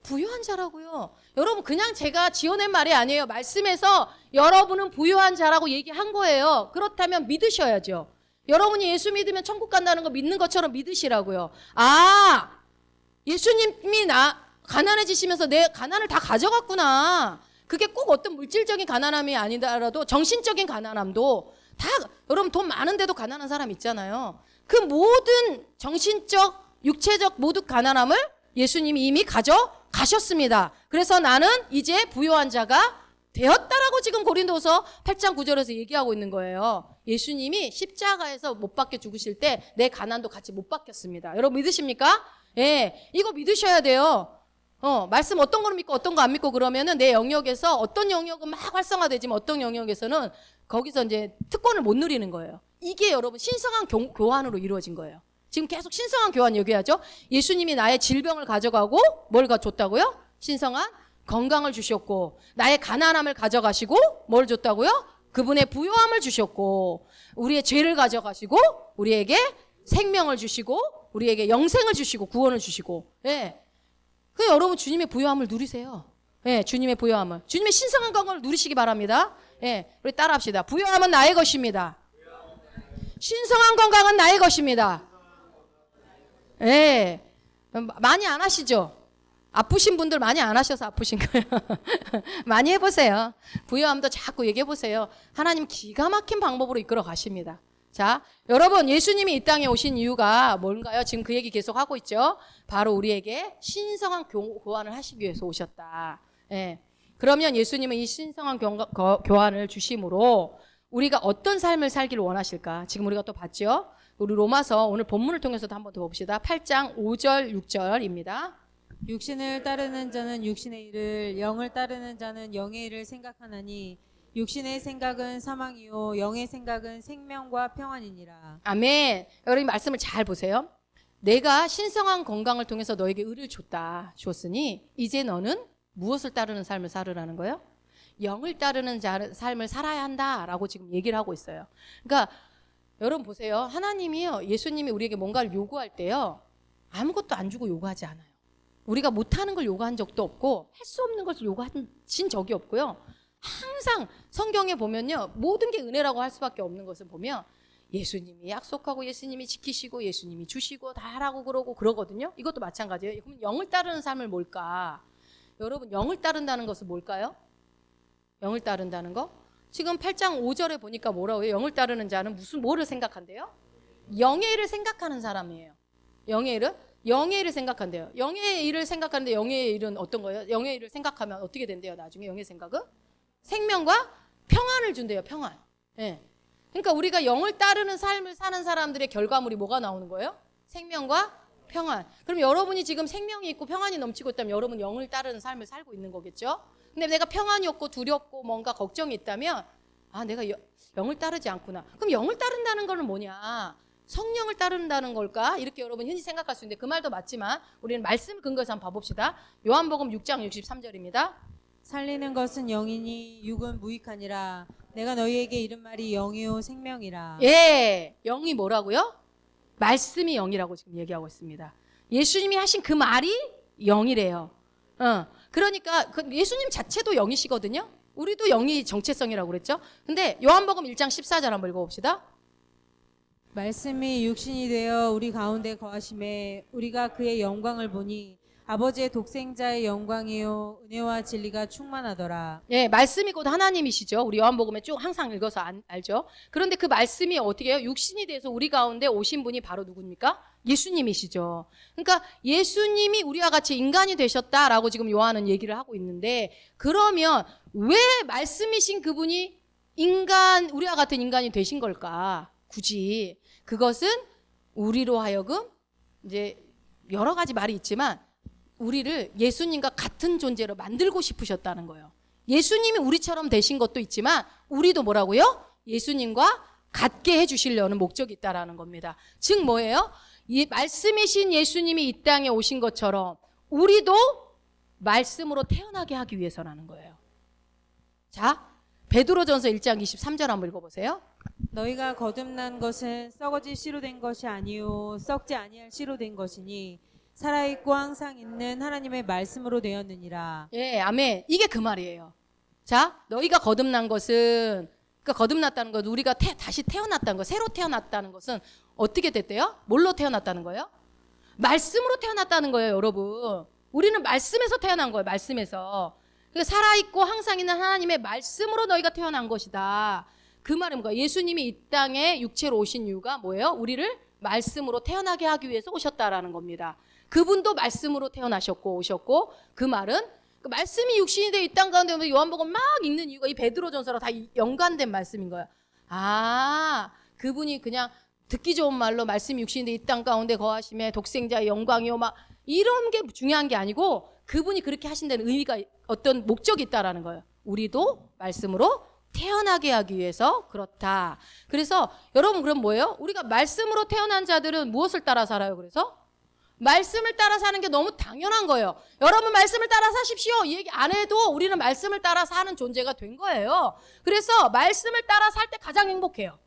Speaker 1: 부유한 자라고요. 여러분, 그냥 제가 지어낸 말이 아니에요. 말씀에서 여러분은 부유한 자라고 얘기한 거예요. 그렇다면 믿으셔야죠. 여러분이 예수 믿으면 천국 간다는 거 믿는 것처럼 믿으시라고요. 예수님이 가난해지시면서 내 가난을 다 가져갔구나. 그게 꼭 어떤 물질적인 가난함이 아니더라도 정신적인 가난함도 다, 여러분 돈 많은데도 가난한 사람 있잖아요. 그 모든 정신적, 육체적 모든 가난함을 예수님이 이미 가져가셨습니다. 그래서 나는 이제 부유한 자가 되었다라고 지금 고린도서 8장 9절에서 얘기하고 있는 거예요. 예수님이 십자가에서 못 박혀 죽으실 때 내 가난도 같이 못 박혔습니다. 여러분 믿으십니까? 예, 이거 믿으셔야 돼요. 말씀 어떤 거를 믿고 어떤 거 안 믿고 그러면은 내 영역에서 어떤 영역은 막 활성화되지만 어떤 영역에서는 거기서 이제 특권을 못 누리는 거예요. 이게 여러분 신성한 교환으로 이루어진 거예요. 지금 계속 신성한 교환 얘기하죠. 예수님이 나의 질병을 가져가고 뭘 줬다고요? 신성한 건강을 주셨고, 나의 가난함을 가져가시고 뭘 줬다고요? 그분의 부요함을 주셨고, 우리의 죄를 가져가시고 우리에게 생명을 주시고 우리에게 영생을 주시고 구원을 주시고. 예. 그 여러분 주님의 부요함을 누리세요. 예, 주님의 부요함을, 주님의 신성한 건강을 누리시기 바랍니다. 예, 우리 따라합시다. 부요함은 나의 것입니다. 신성한 건강은 나의 것입니다. 예, 많이 안 하시죠? 아프신 분들 많이 안 하셔서 아프신 거예요. 많이 해보세요. 부요함도 자꾸 얘기해보세요. 하나님 기가 막힌 방법으로 이끌어 가십니다. 자, 여러분 예수님이 이 땅에 오신 이유가 뭔가요? 지금 그 얘기 계속 하고 있죠. 바로 우리에게 신성한 교환을 하시기 위해서 오셨다. 예. 그러면 예수님은 이 신성한 교환을 주심으로 우리가 어떤 삶을 살기를 원하실까? 지금 우리가 또 봤죠. 우리 로마서 오늘 본문을 통해서도 한번 더 봅시다. 8장 5절 6절입니다.
Speaker 2: 육신을 따르는 자는 육신의 일을, 영을 따르는 자는 영의 일을 생각하나니 육신의 생각은 사망이요 영의 생각은 생명과 평안이니라. 아멘.
Speaker 1: 여러분 말씀을 잘 보세요. 내가 신성한 건강을 통해서 너에게 의를 주었으니 이제 너는 무엇을 따르는 삶을 살으라는 거예요? 영을 따르는 삶을 살아야 한다라고 지금 얘기를 하고 있어요. 그러니까 여러분 보세요. 하나님이요, 예수님이 우리에게 뭔가를 요구할 때요, 아무것도 안 주고 요구하지 않아요. 우리가 못하는 걸 요구한 적도 없고 할 수 없는 것을 요구하신 적이 없고요. 항상 성경에 보면요, 모든 게 은혜라고 할 수밖에 없는 것을 보면 예수님이 약속하고 예수님이 지키시고 예수님이 주시고 다 하라고 그러거든요. 이것도 마찬가지예요. 그럼 영을 따르는 삶을 뭘까? 여러분 영을 따른다는 것은 뭘까요? 영을 따른다는 거? 지금 8장 5절에 보니까 뭐라고 해요? 영을 따르는 자는 뭐를 생각한대요? 영의 일을 생각하는 사람이에요. 영의 일을? 영의 일을 생각한대요. 영의 일을 생각하는데 영의 일은 어떤 거예요? 영의 일을 생각하면 어떻게 된대요? 나중에 영의 생각은 생명과 평안을 준대요. 평안. 예. 그러니까 우리가 영을 따르는 삶을 사는 사람들의 결과물이 뭐가 나오는 거예요? 생명과 평안. 그럼 여러분이 지금 생명이 있고 평안이 넘치고 있다면 여러분 영을 따르는 삶을 살고 있는 거겠죠? 근데 내가 평안이 없고 두렵고 뭔가 걱정이 있다면 아, 내가 영을 따르지 않구나. 그럼 영을 따른다는 거는 뭐냐? 성령을 따른다는 걸까? 이렇게 여러분 흔히 생각할 수 있는데 그 말도 맞지만 우리는 말씀을 근거해서 한번 봐봅시다. 요한복음 6장 63절입니다.
Speaker 2: 살리는 것은 영이니 육은 무익하니라. 내가 너희에게 이른 말이 영이요 생명이라.
Speaker 1: 예, 영이 뭐라고요? 말씀이 영이라고 지금 얘기하고 있습니다. 예수님이 하신 그 말이 영이래요. 그러니까 예수님 자체도 영이시거든요. 우리도 영이 정체성이라고 그랬죠. 근데 요한복음 1장 14절 한번 읽어봅시다.
Speaker 2: 말씀이 육신이 되어 우리 가운데 거하심에 우리가 그의 영광을 보니 아버지의 독생자의 영광이요 은혜와 진리가 충만하더라.
Speaker 1: 예, 말씀이 곧 하나님이시죠. 우리 요한복음에 쭉 항상 읽어서 알죠. 그런데 그 말씀이 어떻게 해요? 육신이 돼서 우리 가운데 오신 분이 바로 누굽니까? 예수님이시죠. 그러니까 예수님이 우리와 같이 인간이 되셨다라고 지금 요한은 얘기를 하고 있는데 그러면 왜 말씀이신 그분이 우리와 같은 인간이 되신 걸까? 굳이 그것은 우리로 하여금 이제 여러 가지 말이 있지만 우리를 예수님과 같은 존재로 만들고 싶으셨다는 거예요. 예수님이 우리처럼 되신 것도 있지만 우리도 뭐라고요? 예수님과 같게 해주시려는 목적이 있다라는 겁니다. 즉 뭐예요? 이 말씀이신 예수님이 이 땅에 오신 것처럼 우리도 말씀으로 태어나게 하기 위해서라는 거예요. 자, 베드로전서 1장 23절 한번 읽어보세요.
Speaker 2: 너희가 거듭난 것은 썩어질 씨로 된 것이 아니요 썩지 아니할 씨로 된 것이니 살아있고 항상 있는 하나님의 말씀으로 되었느니라.
Speaker 1: 예, 아멘. 이게 그 말이에요. 자, 너희가 거듭난 것은 그러니까 거듭났다는 것, 우리가 다시 태어났다는 것, 새로 태어났다는 것은 어떻게 됐대요? 뭘로 태어났다는 거예요? 말씀으로 태어났다는 거예요, 여러분. 우리는 말씀에서 태어난 거예요, 말씀에서. 그러니까 살아있고 항상 있는 하나님의 말씀으로 너희가 태어난 것이다. 그 말은 뭐야? 예수님이 이 땅에 육체로 오신 이유가 뭐예요? 우리를 말씀으로 태어나게 하기 위해서 오셨다라는 겁니다. 그분도 말씀으로 태어나셨고 오셨고 그 말은 그 말씀이 육신이 되어 이 땅 가운데 오면 요한복음 막 읽는 이유가 이 베드로전서랑 다 연관된 말씀인 거예요. 아, 그분이 그냥 듣기 좋은 말로 말씀이 육신이 되어 이 땅 가운데 거하심에 독생자의 영광이요 막 이런 게 중요한 게 아니고 그분이 그렇게 하신다는 의미가 어떤 목적이 있다라는 거예요. 우리도 말씀으로 태어나게 하기 위해서 그렇다. 그래서 여러분 그럼 뭐예요? 우리가 말씀으로 태어난 자들은 무엇을 따라 살아요? 그래서 말씀을 따라 사는 게 너무 당연한 거예요. 여러분 말씀을 따라 사십시오. 이 얘기 안 해도 우리는 말씀을 따라 사는 존재가 된 거예요. 그래서 말씀을 따라 살 때 가장 행복해요.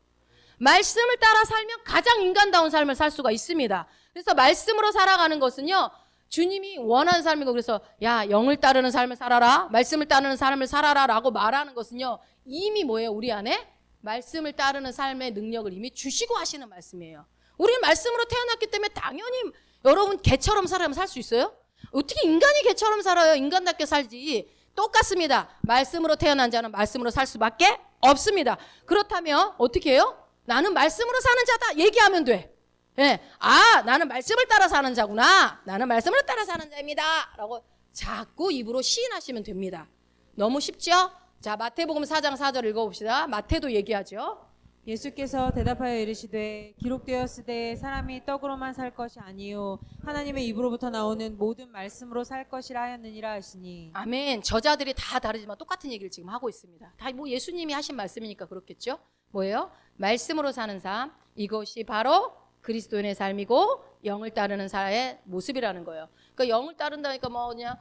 Speaker 1: 말씀을 따라 살면 가장 인간다운 삶을 살 수가 있습니다. 그래서 말씀으로 살아가는 것은요. 주님이 원하는 삶이고 그래서 야 영을 따르는 삶을 살아라. 말씀을 따르는 삶을 살아라 라고 말하는 것은요. 이미 뭐예요? 우리 안에 말씀을 따르는 삶의 능력을 이미 주시고 하시는 말씀이에요. 우리는 말씀으로 태어났기 때문에 당연히 여러분 개처럼 살아면 살 수 있어요? 어떻게 인간이 개처럼 살아요? 인간답게 살지. 똑같습니다. 말씀으로 태어난 자는 말씀으로 살 수밖에 없습니다. 그렇다면 어떻게 해요? 나는 말씀으로 사는 자다 얘기하면 돼. 예. 아, 나는 말씀을 따라 사는 자구나. 나는 말씀을 따라 사는 자입니다. 라고 자꾸 입으로 시인하시면 됩니다. 너무 쉽죠? 자, 마태복음 4장 4절 읽어봅시다. 마태도 얘기하죠.
Speaker 2: 예수께서 대답하여 이르시되 기록되었으되 사람이 떡으로만 살 것이 아니요 하나님의 입으로부터 나오는 모든 말씀으로 살 것이라 하였느니라 하시니.
Speaker 1: 아멘. 저자들이 다 다르지만 똑같은 얘기를 지금 하고 있습니다. 다 뭐 예수님이 하신 말씀이니까 그렇겠죠? 뭐예요? 말씀으로 사는 삶. 이것이 바로 그리스도인의 삶이고 영을 따르는 사람의 모습이라는 거예요. 그러니까 영을 따른다니까 뭐 그냥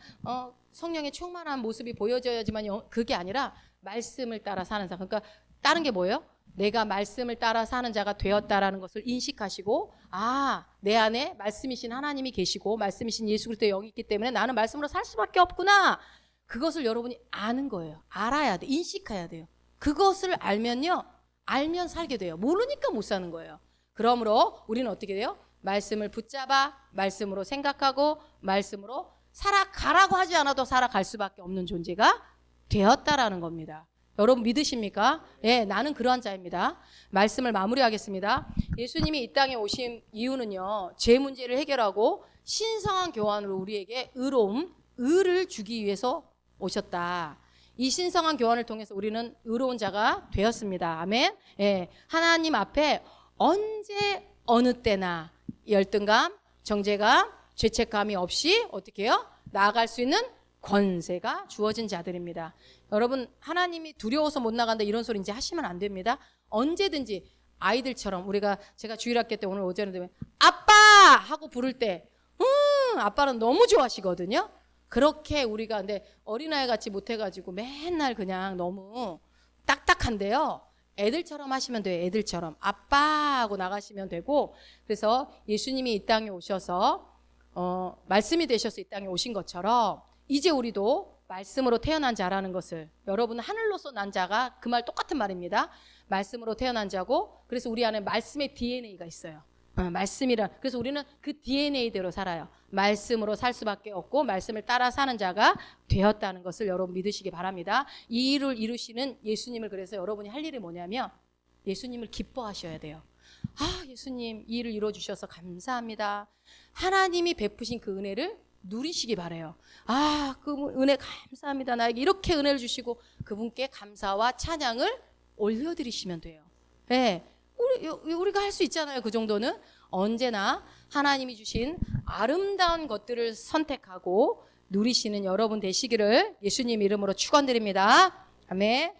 Speaker 1: 성령의 충만한 모습이 보여져야지만 그게 아니라 말씀을 따라 사는 삶. 그러니까 다른 게 뭐예요? 내가 말씀을 따라 사는 자가 되었다라는 것을 인식하시고 아, 내 안에 말씀이신 하나님이 계시고 말씀이신 예수 그리스도의 영이 있기 때문에 나는 말씀으로 살 수밖에 없구나. 그것을 여러분이 아는 거예요. 알아야 돼. 인식해야 돼요. 그것을 알면요. 알면 살게 돼요. 모르니까 못 사는 거예요. 그러므로 우리는 어떻게 돼요? 말씀을 붙잡아 말씀으로 생각하고 말씀으로 살아가라고 하지 않아도 살아갈 수밖에 없는 존재가 되었다라는 겁니다. 여러분 믿으십니까? 예, 나는 그러한 자입니다. 말씀을 마무리하겠습니다. 예수님이 이 땅에 오신 이유는요. 죄 문제를 해결하고 신성한 교환으로 우리에게 의로움, 의를 주기 위해서 오셨다. 이 신성한 교환을 통해서 우리는 의로운 자가 되었습니다. 아멘. 예, 하나님 앞에 언제 어느 때나 열등감, 정죄감, 죄책감이 없이 어떻게 해요? 나아갈 수 있는 권세가 주어진 자들입니다. 여러분, 하나님이 두려워서 못 나간다 이런 소리 이제 하시면 안 됩니다. 언제든지 아이들처럼 제가 주일학교 때 오늘 오전에 되면 아빠 하고 부를 때 아빠는 너무 좋아하시거든요. 그렇게 우리가 근데 어린아이 같이 못해가지고 맨날 그냥 너무 딱딱한데요. 애들처럼 하시면 돼요. 애들처럼 아빠 하고 나가시면 되고, 그래서 예수님이 이 땅에 오셔서 말씀이 되셔서 이 땅에 오신 것처럼 이제 우리도 말씀으로 태어난 자라는 것을, 여러분은 하늘로서 난 자가 그 말 똑같은 말입니다. 말씀으로 태어난 자고, 그래서 우리 안에 말씀의 DNA가 있어요. 말씀이라. 그래서 우리는 그 DNA대로 살아요. 말씀으로 살 수밖에 없고 말씀을 따라 사는 자가 되었다는 것을 여러분 믿으시기 바랍니다. 이 일을 이루시는 예수님을, 그래서 여러분이 할 일이 뭐냐면 예수님을 기뻐하셔야 돼요. 아, 예수님 이 일을 이루어주셔서 감사합니다. 하나님이 베푸신 그 은혜를 누리시기 바라요. 아, 그 은혜 감사합니다. 나에게 이렇게 은혜를 주시고 그분께 감사와 찬양을 올려드리시면 돼요. 네, 우리가 할 수 있잖아요. 그 정도는. 언제나 하나님이 주신 아름다운 것들을 선택하고 누리시는 여러분 되시기를 예수님 이름으로 축원드립니다. 아멘.